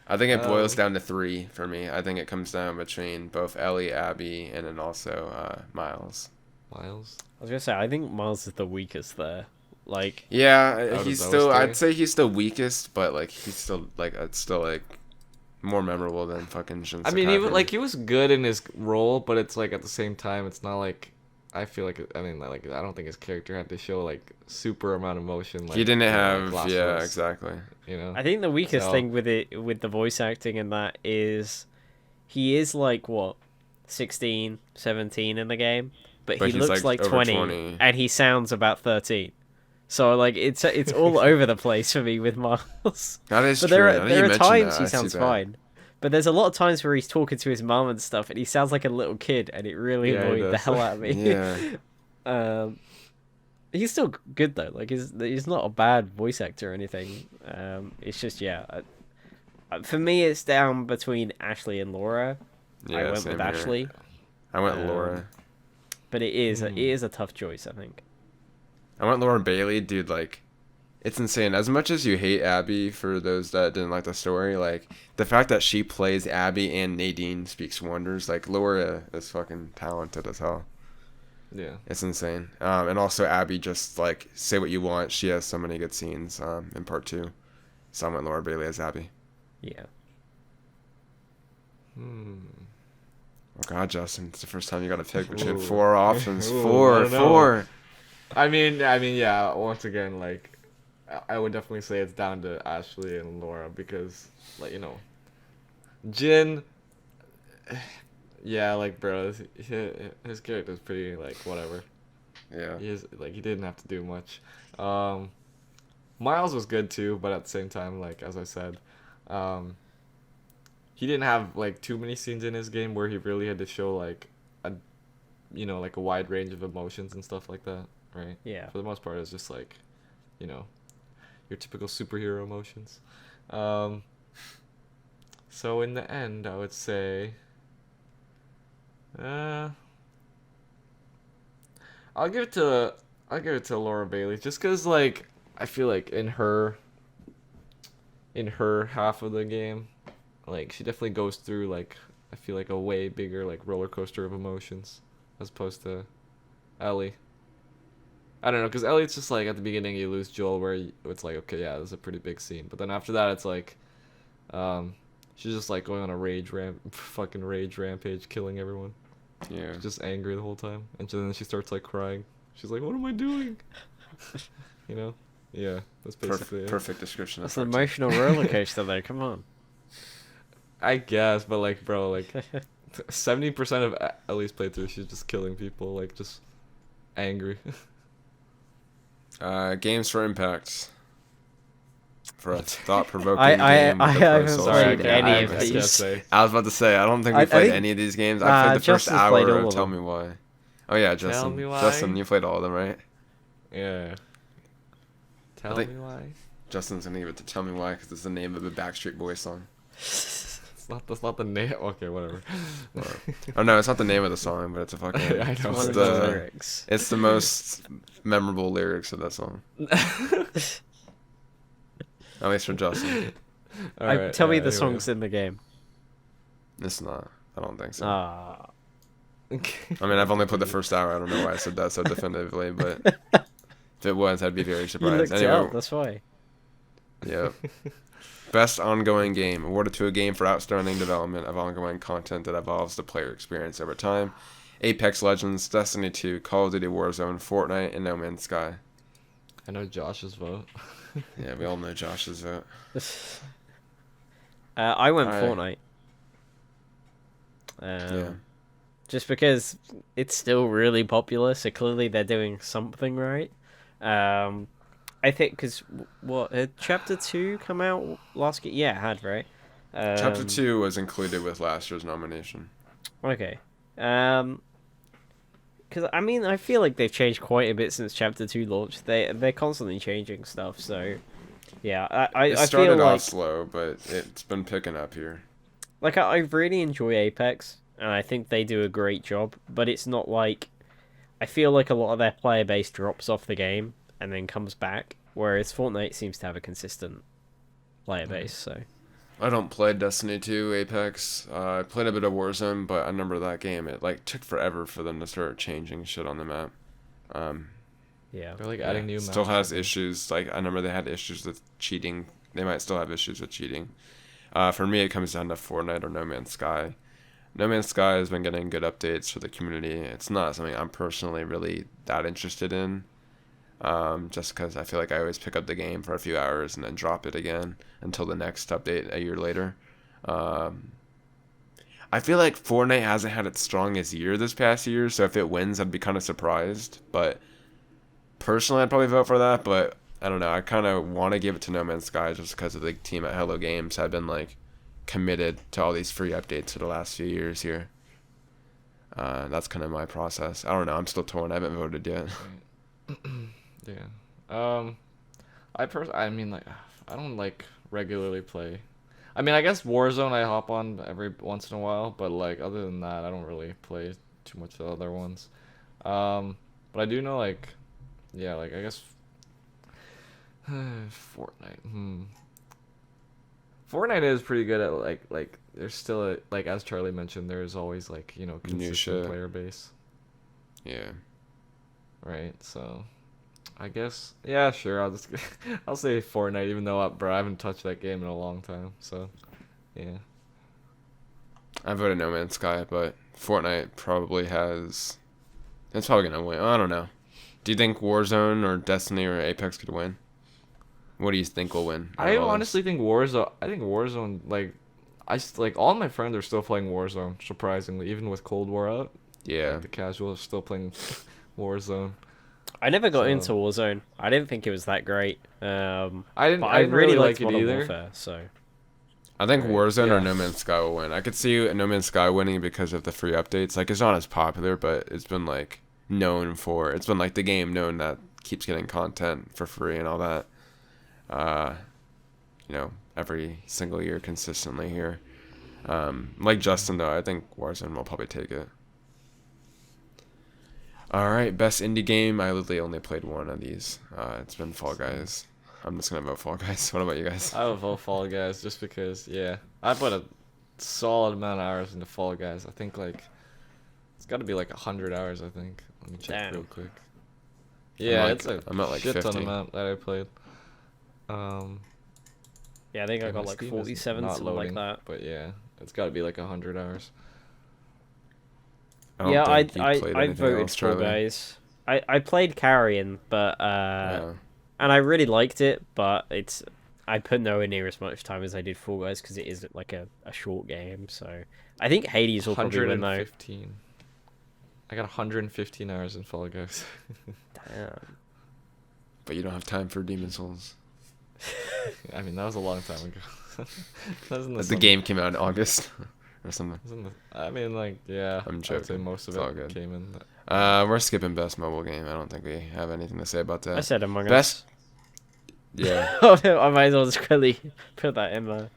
I think it boils down to 3 for me. I think it comes down between both Ellie, Abby, and then also Miles. Miles. I was gonna say, I think Miles is the weakest there. Like, Yeah, of he's those still. 3? I'd say he's the weakest, but like he's still like it's still like more memorable than fucking Jin I mean, Sakai he for me. like he was good in his role, but it's like at the same time, it's not like I feel like I don't think his character had to show like super amount of emotion. Like, he didn't like have. Last of Yeah, Us, exactly. You know. I think the weakest So- thing with the voice acting and that is he is like what 16, 17 in the game, but But he he's, looks like, like over 20, 20. and he sounds about 13. So like it's all over the place for me with Miles. That is But true. there Now that are you there are mention times that, he I see sounds that. fine. But there's a lot of times where he's talking to his mum and stuff, and he sounds like a little kid, and it really Yeah, he annoyed the does. hell out of me. Yeah. He's still good though. Like he's not a bad voice actor or anything. It's just for me it's down between Ashley and Laura. Yeah. I went same with here. Ashley, I went Um, Laura. but it is a tough choice. I think. I went Laura Bailey, dude. Like, it's insane. As much as you hate Abby, for those that didn't like the story, like the fact that she plays Abby and Nadine speaks wonders. Like Laura is fucking talented as hell. Yeah. It's insane. And also Abby, just like say what you want. She has so many good scenes in part 2. So I went Laura Bailey as Abby. Yeah. Oh God, Justin, it's the first time you got to pick between Ooh. 4 options. Ooh, I Four, don't know. 4. I mean, yeah. Once again, like, I would definitely say it's down to Ashley and Laura because, like, you know, Jin. Yeah, like, bro, his character's pretty like whatever. Yeah. He didn't have to do much. Miles was good too, but at the same time, like as I said, he didn't have like too many scenes in his game where he really had to show like like a wide range of emotions and stuff like that, right? Yeah. For the most part, it's just like, your typical superhero emotions. So in the end, I would say, I'll give it to Laura Bailey just because like I feel like in her half of the game, like she definitely goes through like I feel like a way bigger like roller coaster of emotions as opposed to Ellie. I don't know, because Ellie's just like at the beginning you lose Joel where it's like okay yeah this is a pretty big scene, but then after that it's like, she's just like going on a fucking rage rampage, killing everyone. Yeah. She's just angry the whole time, and then she starts like crying. She's like, "What am I doing?" Yeah, that's basically it. Perfect description. That's an emotional roller coaster, though. Come on. I guess, but like, bro, like 70% of Ellie's playthrough, she's just killing people, like just angry. Games for impact. For a thought-provoking I game. with a haven't pro-social played game. any I of can't these. say. I was about to say, I don't think we I played think- any of these games. I played the first Justin's played hour all of of Tell them. Me Why. Oh yeah, Justin. Me Why? Justin, you played all of them, right? Yeah. Tell think- me why. Justin's gonna give it to Tell Me Why because it's the name of a Backstreet Boys song. That's not the name. Okay, whatever. Oh no, it's not the name of the song, but it's a fucking. I know. One It's of the the, lyrics. it's the most memorable lyrics of that song. At least for Justin. Tell me the songs in the game. It's not. I don't think so. Ah. I mean, I've only played the first hour. I don't know why I said that so definitively, but if it was, I'd be very You surprised. looked it Anyway, up, that's why. yeah. Best ongoing game awarded to a game for outstanding development of ongoing content that evolves the player experience over time. Apex Legends, Destiny 2, Call of Duty Warzone, Fortnite, and No Man's Sky. I know Josh's vote. Yeah, we all know Josh's vote. I went I- Fortnite. Yeah. Just because it's still really popular, so clearly they're doing something right. I think because had Chapter 2 come out last year? Yeah, it had, right? Chapter 2 was included with last year's nomination. Okay. Because I mean, I feel like they've changed quite a bit since Chapter 2 launched. They're constantly changing stuff, so yeah. It I started feel off like slow, but it's been picking up here. like I really enjoy Apex, and I think they do a great job. But it's not like I feel like a lot of their player base drops off the game and then comes back, whereas Fortnite seems to have a consistent player base. So I don't play Destiny 2, Apex. I played a bit of Warzone, but I remember that game. It like took forever for them to start changing shit on the map. yeah, They're like adding new Still maps. has issues. Like I remember they had issues with cheating. They might still have issues with cheating. For me, it comes down to Fortnite or No Man's Sky. No Man's Sky has been getting good updates for the community. It's not something I'm personally really that interested in. Just because I feel like I always pick up the game for a few hours and then drop it again until the next update a year later. I feel like Fortnite hasn't had its strongest year this past year, so if it wins, I'd be kind of surprised. But personally, I'd probably vote for that. But I don't know. I kind of want to give it to No Man's Sky just because of the team at Hello Games have been like committed to all these free updates for the last few years here. That's kind of my process. I don't know. I'm still torn. I haven't voted yet. Yeah. I mean, like, I don't like regularly play. I mean, I guess Warzone I hop on every once in a while, but like other than that, I don't really play too much of the other ones. But I do know like yeah, like I guess Fortnite. Fortnite is pretty good at like there's still like as Charlie mentioned, there's always like New consistent shit. player base, Yeah. right? So I guess yeah, sure. I'll say Fortnite, even though bro, I haven't touched that game in a long time. So yeah. I voted No Man's Sky, but Fortnite probably has. It's probably gonna win. I don't know. Do you think Warzone or Destiny or Apex could win? What do you think will win? out I of all honestly this? think Warzone. I think Warzone like all my friends are still playing Warzone. Surprisingly, even with Cold War out, Yeah. like the casuals are still playing Warzone. I never got So into Warzone. I didn't think it was that great. I didn't. But I I didn't really really like liked it Modern either. Warfare, so I think Right. Warzone or Yeah. No Man's Sky will win. I could see No Man's Sky winning because of the free updates. Like, it's not as popular, but it's been like known for. It's been like the game known that keeps getting content for free and all that. Uh, every single year consistently here. Like Justin though, I think Warzone will probably take it. All right, best indie game. I literally only played one of these. It's been Fall Guys. I'm just gonna vote Fall Guys. What about you guys? I would vote Fall Guys just because. Yeah, I put a solid amount of hours into Fall Guys. I think like it's got to be like 100 hours. I think. Let me check Damn. real quick. Yeah, like- it's a I'm at, like, shit ton 50. amount that I played. yeah, I think I Yeah, got my like Steam is 47, not something loading, like that. But yeah, it's got to be like 100 hours. I don't Yeah, think you played I anything voted else, Fall Charlie. Guys. I played Carrion, but Yeah. and I really liked it, but I put nowhere near as much time as I did Fall Guys because it is like a short game. So I think Hades will probably win though. 115. I got 115 hours in Fall Guys. Damn. But you don't have time for Demon Souls. I mean, that was a long time ago. That was in The summer. game came out in August or something. It was in I mean, like, yeah. I'm I would say joking. most of It's all it good. came in. We're skipping best mobile game. I don't think we have anything to say about that. I said Among Best. Us. Yeah. I might as well just quickly put that in there.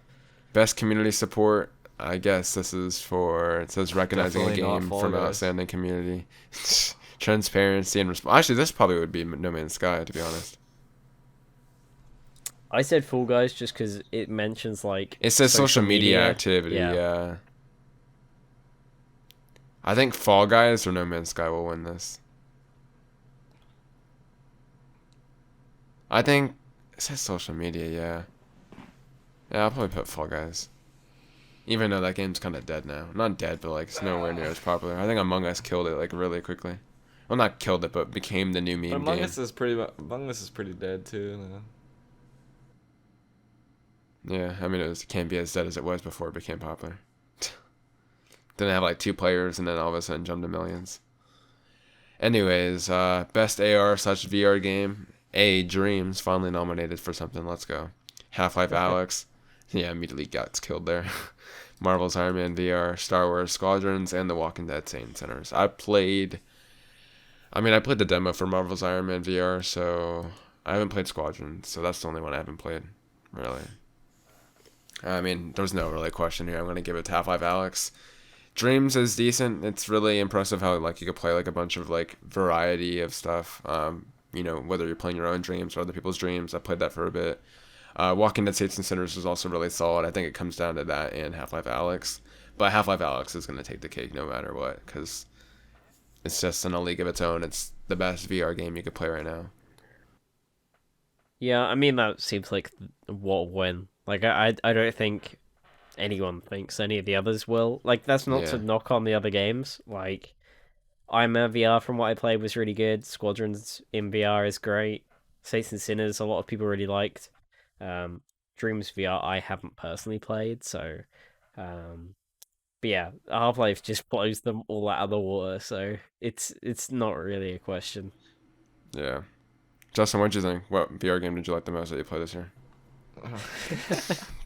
Best community support. I guess this is for. It says recognizing Definitely a not game Fall from Guys. outstanding community, transparency and response. Actually, this probably would be No Man's Sky, to be honest. I said Fall Guys just because it mentions like It says social media activity. Yeah. I think Fall Guys or No Man's Sky will win this. I think it says social media. Yeah. Yeah, I'll probably put Fall Guys. Even though that game's kind of dead now. Not dead, but like it's nowhere near as popular. I think Among Us killed it like really quickly. Well, not killed it, but became the new But meme Among game. Us is pretty dead too. Yeah, I mean it can't be as dead as it was before it became popular. Didn't have like 2 players and then all of a sudden jumped to millions. Anyways, best AR/VR game. Dreams finally nominated for something. Let's go. Half-Life Alyx. Yeah, immediately got killed there. Marvel's Iron Man VR, Star Wars Squadrons, and The Walking Dead Saints Sinners. I played the demo for Marvel's Iron Man VR, so I haven't played Squadrons, so that's the only one I haven't played, really. I mean, there's no really question here. I'm going to give it to Half-Life Alyx. Dreams is decent. It's really impressive how like you could play like a bunch of like variety of stuff. Whether you're playing your own dreams or other people's dreams. I played that for a bit. Walking Dead Saints and Sinners was also really solid. I think it comes down to that and Half-Life Alyx. But Half-Life Alyx is going to take the cake no matter what because it's just in a league of its own. It's the best VR game you could play right now. Yeah, I mean that seems like what will win. Like I don't think anyone thinks any of the others will. Like that's not to Yeah. knock on the other games. Like I'm a VR from what I played was really good. Squadrons in VR is great. Saints and Sinners a lot of people really liked. Dreams VR I haven't personally played, so but yeah, Half-Life just blows them all out of the water, so it's not really a question. Yeah. Justin, what'd you think? What VR game did you like the most that you played this year?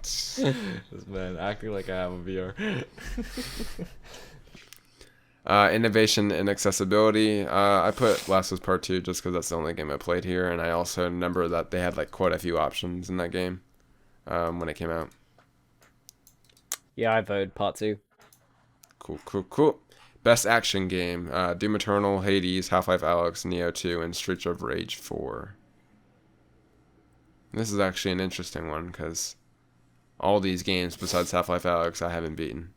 This man acting like I have a VR. Innovation and accessibility. I put Last of Us Part 2 just because that's the only game I played here, and I also remember that they had like quite a few options in that game when it came out. Yeah, I voted part 2. Cool. Best action game: Doom Eternal, Hades, Half-Life Alyx, Neo 2, and Streets of Rage 4. This is actually an interesting one because all these games besides Half-Life Alyx I haven't beaten.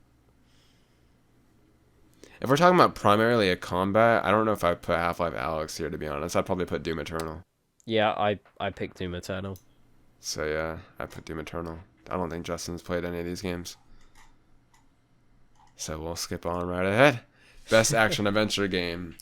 If we're talking about primarily a combat, I don't know if I put Half-Life Alyx here, to be honest. I'd probably put Doom Eternal. Yeah, I picked Doom Eternal. So yeah, I put Doom Eternal. I don't think Justin's played any of these games. So we'll skip on right ahead. Best action adventure game: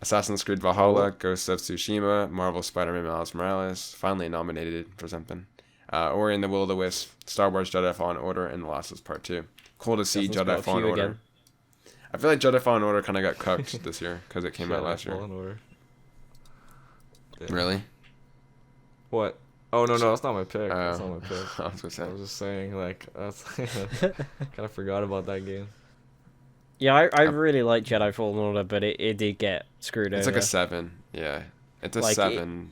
Assassin's Creed Valhalla, Ghost of Tsushima, Marvel Spider-Man Miles Morales, finally nominated for something. Ori and the Will of the Wisp, Star Wars Jedi Fallen Order, and The Last of Us Part 2. Cool to see Jedi Fallen Order. Again. I feel like Jedi Fallen Order kind of got cucked this year because it came out last year. Really? What? Oh no, that's not my pick. That's not my pick. I was just saying, like, that's kind of forgot about that game. Yeah, I really like Jedi Fallen Order, but it did get screwed over. It's like a 7. Yeah, it's a 7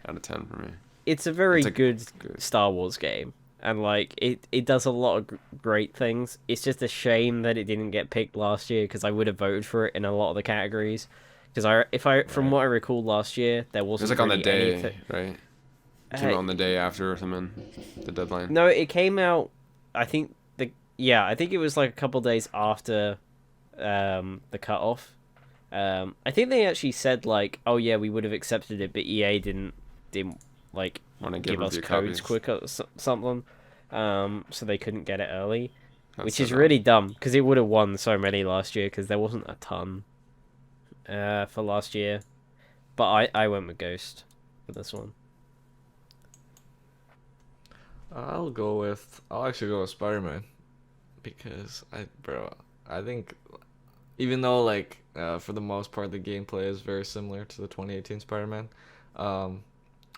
out of 10 for me. It's a very good Star Wars game, and like it does a lot of great things. It's just a shame that it didn't get picked last year because I would have voted for it in a lot of the categories. Because from what I recall last year, there wasn't. It was like on the day, anything. Right? It came out on the day after or something, the deadline. No, it came out. I think it was like a couple days after, the cutoff. I think they actually said like, oh yeah, we would have accepted it, but EA didn't like want to give us codes quick or something. So they couldn't get it early, which is really dumb because it would have won so many last year because there wasn't a ton. For last year, but I went with Ghost for this one. I'll actually go with Spider-Man because I think even though like for the most part the gameplay is very similar to the 2018 Spider-Man, I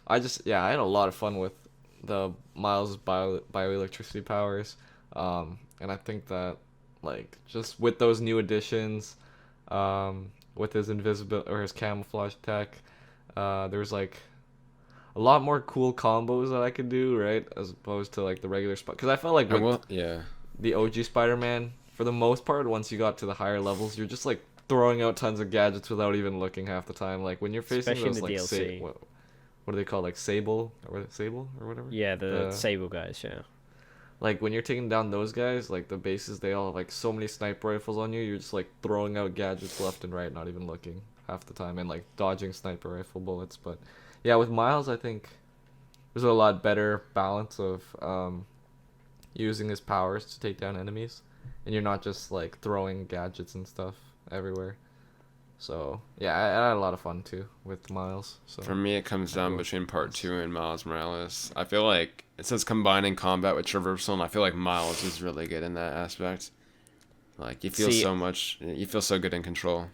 had a lot of fun with the Miles bioelectricity powers, and I think that like just with those new additions, with his invisibility or his camouflage tech, there's like a lot more cool combos that I could do, right, as opposed to like the regular because I felt like with the OG Spider-Man, for the most part, once you got to the higher levels, you're just like throwing out tons of gadgets without even looking half the time. Like when you're facing especially those like what are they called, like Sable or whatever? Yeah, the Sable guys, yeah. Like when you're taking down those guys, like the bases, they all have like so many sniper rifles on you. You're just like throwing out gadgets left and right, not even looking half the time, and like dodging sniper rifle bullets. But yeah, with Miles, I think there's a lot better balance of using his powers to take down enemies, and you're not just like throwing gadgets and stuff everywhere. So yeah, I had a lot of fun too with Miles. So for me, it comes down between Part 2 and Miles Morales. I feel like it says combining combat with traversal, and I feel like Miles is really good in that aspect. Like you feel so good in control,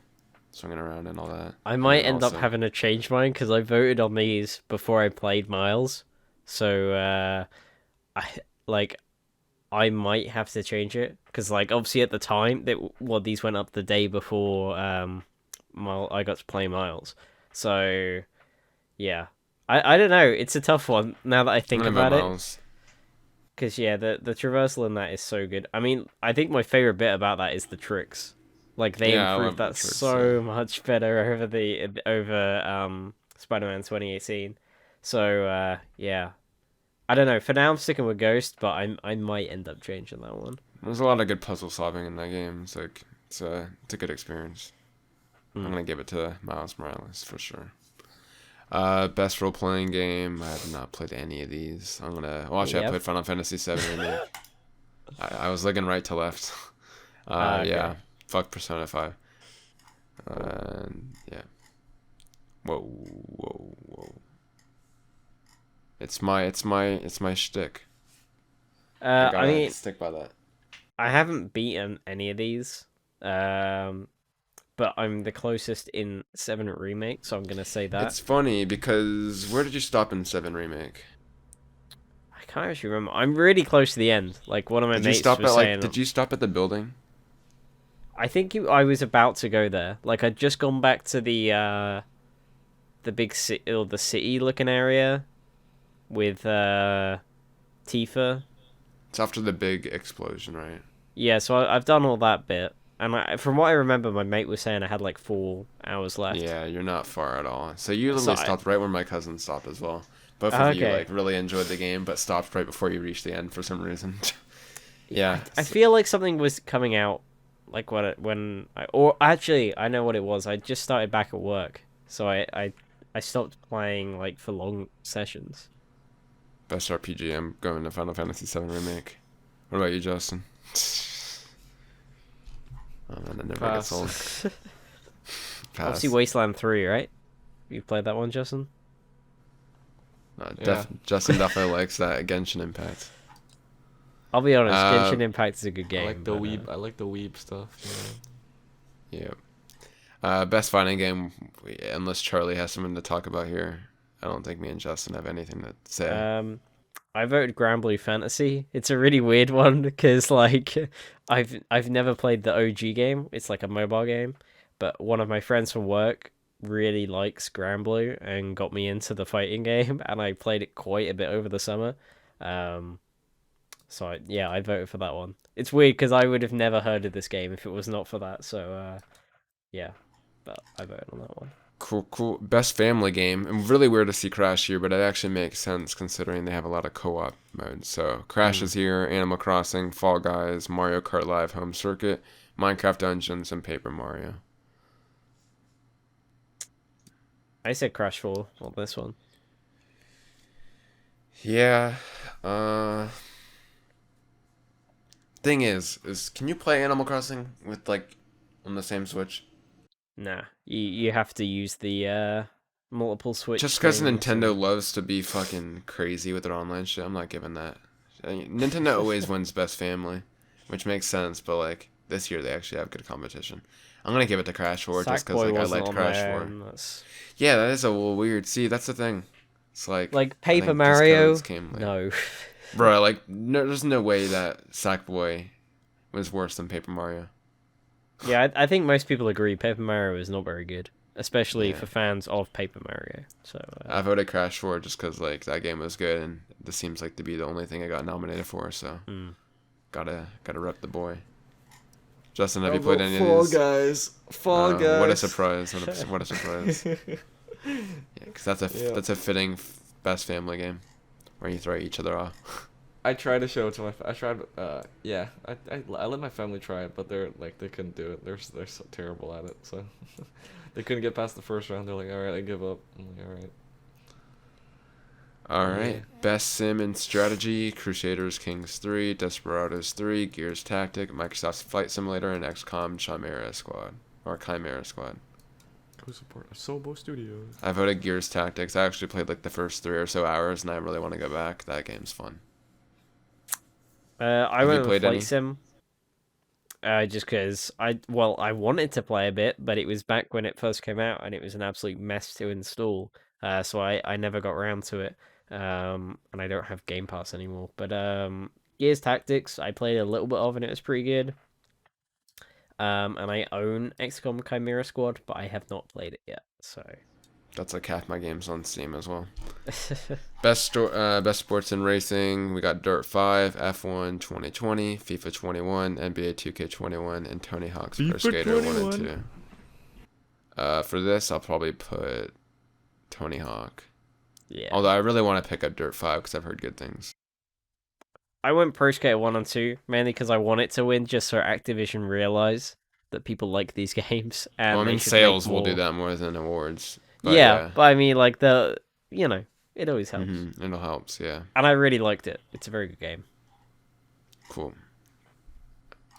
swinging around and all that. I might end up having to change mine because I voted on these before I played Miles, so I might have to change it because like obviously at the time these went up the day before I got to play Miles, so yeah, I don't know, it's a tough one now that I think about it, because yeah, the traversal in that is so good. I mean, I think my favorite bit about that is the tricks, like they improved that so much better over Spider-Man 2018, so yeah, I don't know, for now I'm sticking with Ghost, but I might end up changing that one. There's a lot of good puzzle solving in that game. It's like it's a good experience. I'm gonna give it to Miles Morales for sure. Best role playing game. I have not played any of these. I played Final Fantasy VII Remake. I was looking right to left. Okay. Yeah, fuck Persona 5. Yeah. Whoa. It's my shtick. I mean, stick by that. I haven't beaten any of these, but I'm the closest in 7 Remake, so I'm gonna say that. It's funny because where did you stop in 7 Remake? I can't actually remember. I'm really close to the end. Like one of my mates was saying. Did you stop at the building? I think I was about to go there. Like I'd just gone back to the big city or the city looking area with Tifa. It's after the big explosion, right? Yeah, so I've done all that bit. And from what I remember, my mate was saying I had like 4 hours left. Yeah, you're not far at all. So you So literally stopped right where my cousin stopped as well. Both of you okay. like really enjoyed the game, but stopped right before you reached the end for some reason. Yeah. I feel like something was coming out, like or actually I know what it was. I just started back at work, so I stopped playing like for long sessions. Best RPG. I'm going to Final Fantasy VII Remake. What about you, Justin? Oh man, that never gets old. Pass. Pass. Obviously, Wasteland 3, right? You played that one, Justin? Yeah. Justin definitely likes that Genshin Impact. I'll be honest, Genshin Impact is a good game. I like the weeb. I like the weeb stuff. Yeah. Best fighting game, unless Charlie has something to talk about here. I don't think me and Justin have anything to say. I voted Granblue Fantasy. It's a really weird one because like I've never played the OG game. It's like a mobile game, but one of my friends from work really likes Granblue and got me into the fighting game, and I played it quite a bit over the summer. So I voted for that one. It's weird because I would have never heard of this game if it was not for that. So yeah, but I voted on that one. Cool. Best family game. And really weird to see Crash here, but it actually makes sense considering they have a lot of co-op modes. So Crash is here, Animal Crossing, Fall Guys, Mario Kart Live Home Circuit, Minecraft Dungeons, and Paper Mario. I said Crash 4 on this one. Yeah. Thing is can you play Animal Crossing with like on the same Switch? Nah, you have to use the multiple Switch. Just because things Nintendo and- loves to be fucking crazy with their online shit, I'm not giving that. Nintendo always wins best family, which makes sense. But like this year, they actually have good competition. I'm gonna give it to Crash 4 just because Sackboy like I wasn't liked on Crash there, 4. and that's... Yeah, that is a little weird. See, that's the thing. It's like I Paper think Mario. Discounts came late. No. Bro, like no, there's no way that Sackboy was worse than Paper Mario. Yeah, I think most people agree Paper Mario is not very good, especially Yeah. for fans of Paper Mario. So I voted Crash 4 just because like that game was good, and this seems like to be the only thing I got nominated for. So gotta rep the boy. Justin, have you played any of these? Guys. Fall Guys. What a surprise! What a surprise! Yeah, because that's a fitting best family game where you throw each other off. I tried to show it to I tried. Yeah. I let my family try it, but they couldn't do it. They're so terrible at it. So they couldn't get past the first round. They're like, all right, I give up. I'm like, all right. All right. Yeah. Best sim and strategy: Crusaders Kings 3, Desperados 3, Gears Tactic, Microsoft's Flight Simulator, and XCOM Chimera Squad. Go support Asobo Studios. I voted Gears Tactics. I actually played like the first 3 or so hours, and I really want to go back. That game's fun. I Have you went with played Flight any? Sim. Just because I wanted to play a bit, but it was back when it first came out, and it was an absolute mess to install. So I never got around to it. And I don't have Game Pass anymore. But Gears Tactics, I played a little bit of, and it was pretty good. And I own XCOM Chimera Squad, but I have not played it yet. So That's like half my games on Steam as well. Best sports and racing. We got Dirt 5, F1 2020, FIFA 21, NBA 2K21, and Tony Hawk's Pro FIFA Skater 1 and 21. 2. For this, I'll probably put Tony Hawk. yeah. Although I really want to pick up Dirt 5 because I've heard good things. I went Pro Skater 1 and 2, mainly because I want it to win, just so Activision realize that people like these games. And Well, I they mean, should sales make will do more. that more than awards. But Yeah, but I mean, like, it always helps. It'll helps, yeah. And I really liked it. It's a very good game. Cool.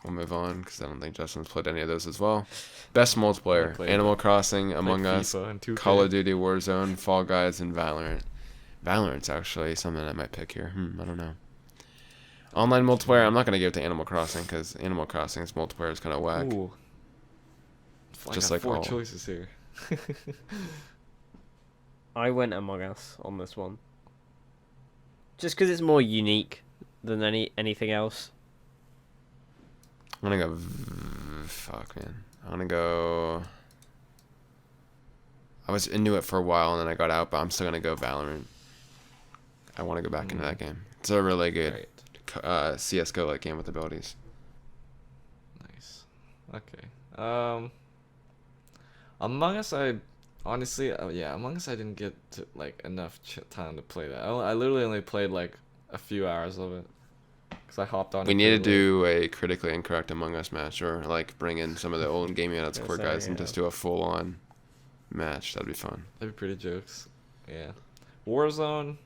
We'll move on because I don't think Justin's played any of those as well. Best multiplayer: played Animal Crossing, Among Us, FIFA and 2K. Call of Duty Warzone, Fall Guys, and Valorant. Valorant's actually something I might pick here. I don't know. Online multiplayer, I'm not going to give it to Animal Crossing because Animal Crossing's multiplayer is kind of whack. Ooh. I Just got like 4 all. choices here. I went Among Us on this one. Just because it's more unique than anything else. I'm going to go... Fuck, man. I'm going to go... I was into it for a while and then I got out, but I'm still going to go Valorant. I want to go back into that game. It's a really good Right. CSGO like game with abilities. Nice. Okay. Among Us, I honestly, Among Us, I didn't get to, like enough time to play that. I literally only played like a few hours of it because I hopped on. We it need to pretty late. do a critically incorrect Among Us match, or like bring in some of the old Gaming Units Gonna core say, guys and yeah. just do a full-on match. That'd be fun. That'd be pretty jokes. Yeah. Warzone.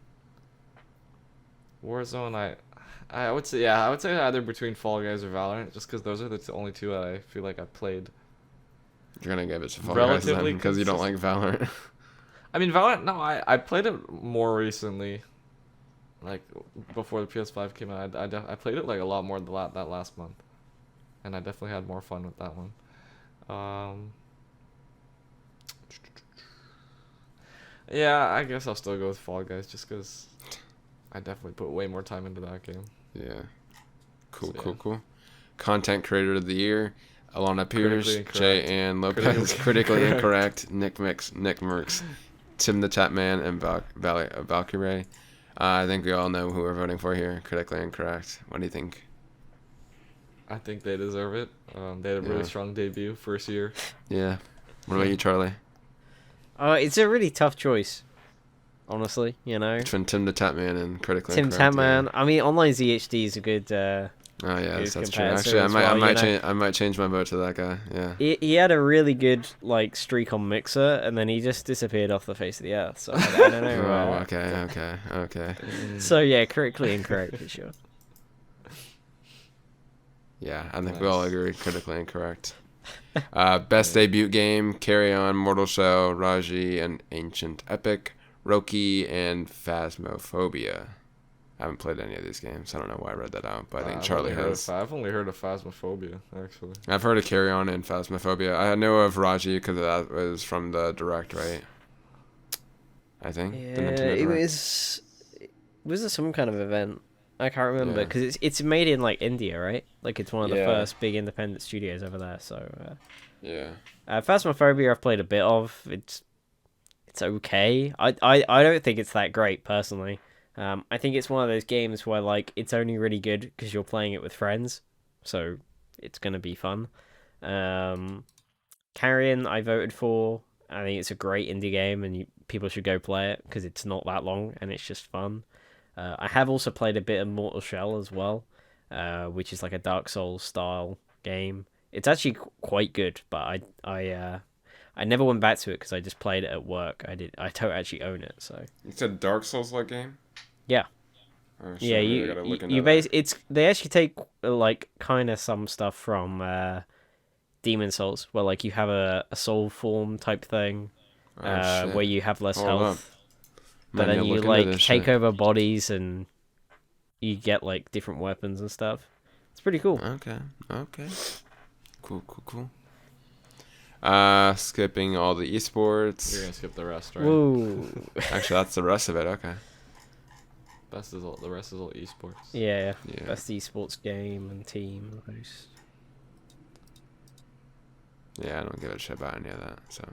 I would say either between Fall Guys or Valorant, just because those are the only two that I feel like I played. You're gonna give it to Fall Guys then Relatively because you don't like Valorant. I mean, Valorant. No, I played it more recently, like before the PS5 came out. I played it like a lot more that last month, and I definitely had more fun with that one. Yeah, I guess I'll still go with Fall Guys just because I definitely put way more time into that game. Yeah. Cool, So, cool, yeah. cool. Content Creator of the Year: Alana Pierce, Critically Jay incorrect. Ann Lopez. Critically incorrect: Nick Merckx, Tim the Tapman, and Valkyrie. I think we all know who we're voting for here. Critically incorrect. What do you think? I think they deserve it. They had a really Yeah. strong debut first year. Yeah. What about you, Charlie? It's a really tough choice, honestly. You know, Between Tim the Tapman and Critically Tim Incorrect. Tamman. I mean, Online ZHD is a good. Oh yeah, Good that's true. comparator Actually, as well, you know. I might change my vote to that guy. Yeah. He had a really good like streak on Mixer, and then he just disappeared off the face of the earth. So I don't know. Oh, okay. So yeah, correctly incorrect for sure. Yeah, I think we all Nice. agree. Critically incorrect. Best debut game: Carry On, Mortal Shell, Raji, and Ancient Epic, Roki, and Phasmophobia. I haven't played any of these games. I don't know why I read that out, but I think Charlie has. I've only heard of Phasmophobia actually. I've heard of Carry On and Phasmophobia. I know of Raji because that was from the Direct, right? I think. The Yeah, Nintendo it Direct. was it some kind of event? I can't remember Yeah. because it's made in like India, right? Like it's one of the Yeah. first big independent studios over there. So Yeah. Phasmophobia I've played a bit of. It's okay. I don't think it's that great personally. I think it's one of those games where like it's only really good because you're playing it with friends, so it's gonna be fun. Carrion I voted for. I think it's a great indie game and people should go play it because it's not that long and it's just fun. I have also played a bit of Mortal Shell as well, which is like a Dark Souls style game. It's actually quite good, but I never went back to it because I just played it at work. I don't actually own it, so It's a Dark Souls like game. yeah. Oh, shit, Yeah, I gotta look into you that. they actually take like kind of some stuff from Demon Souls, where like you have a soul form type thing, Oh, shit. where you have less Hold health, Might but need then to you look into like this take shit. over bodies and you get like different weapons and stuff. It's pretty cool. Okay. Cool. Skipping all the You're esports. gonna skip the rest, right? Woo. Actually, that's the rest of it. Okay. The rest is all esports. Yeah, Yeah. best esports game and team host. Yeah, I don't give a shit about any of that. So.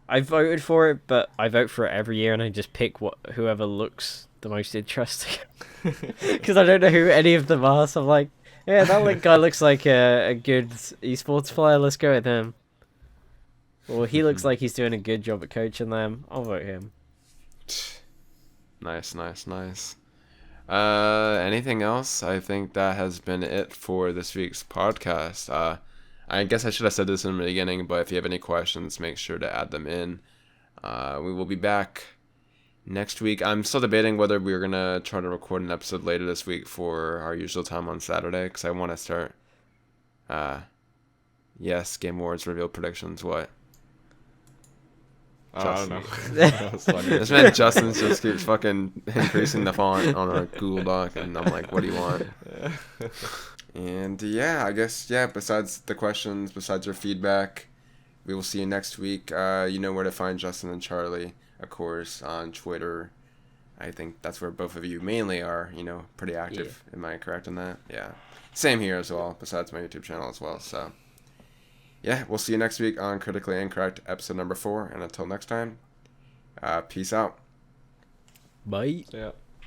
I voted for it, but I vote for it every year, and I just pick whoever looks the most interesting. Because I don't know who any of them are, so I'm like, yeah, that guy looks like a good esports player. Let's go with him. Or he looks like he's doing a good job at coaching them. I'll vote him. Nice. Anything else? I think that has been it for this week's podcast. I guess I should have said this in the beginning, but if you have any questions, make sure to add them in. We will be back next week. I'm still debating whether we're going to try to record an episode later this week for our usual time on Saturday, because I want to start. Yes, Game Awards reveal predictions. What? I don't know. Justin. That was funny. This man Justin just keeps fucking increasing the font on our Google Doc, and I'm like, what do you want? And yeah, I guess, besides the questions, besides your feedback, we will see you next week. You know where to find Justin and Charlie, of course, on Twitter. I think that's where both of you mainly are, pretty active. Yeah. Am I correct in that? Yeah. Same here as well, besides my YouTube channel as well. So, yeah, we'll see you next week on Critically Incorrect, episode number 4. And until next time, peace out. Bye. Yeah.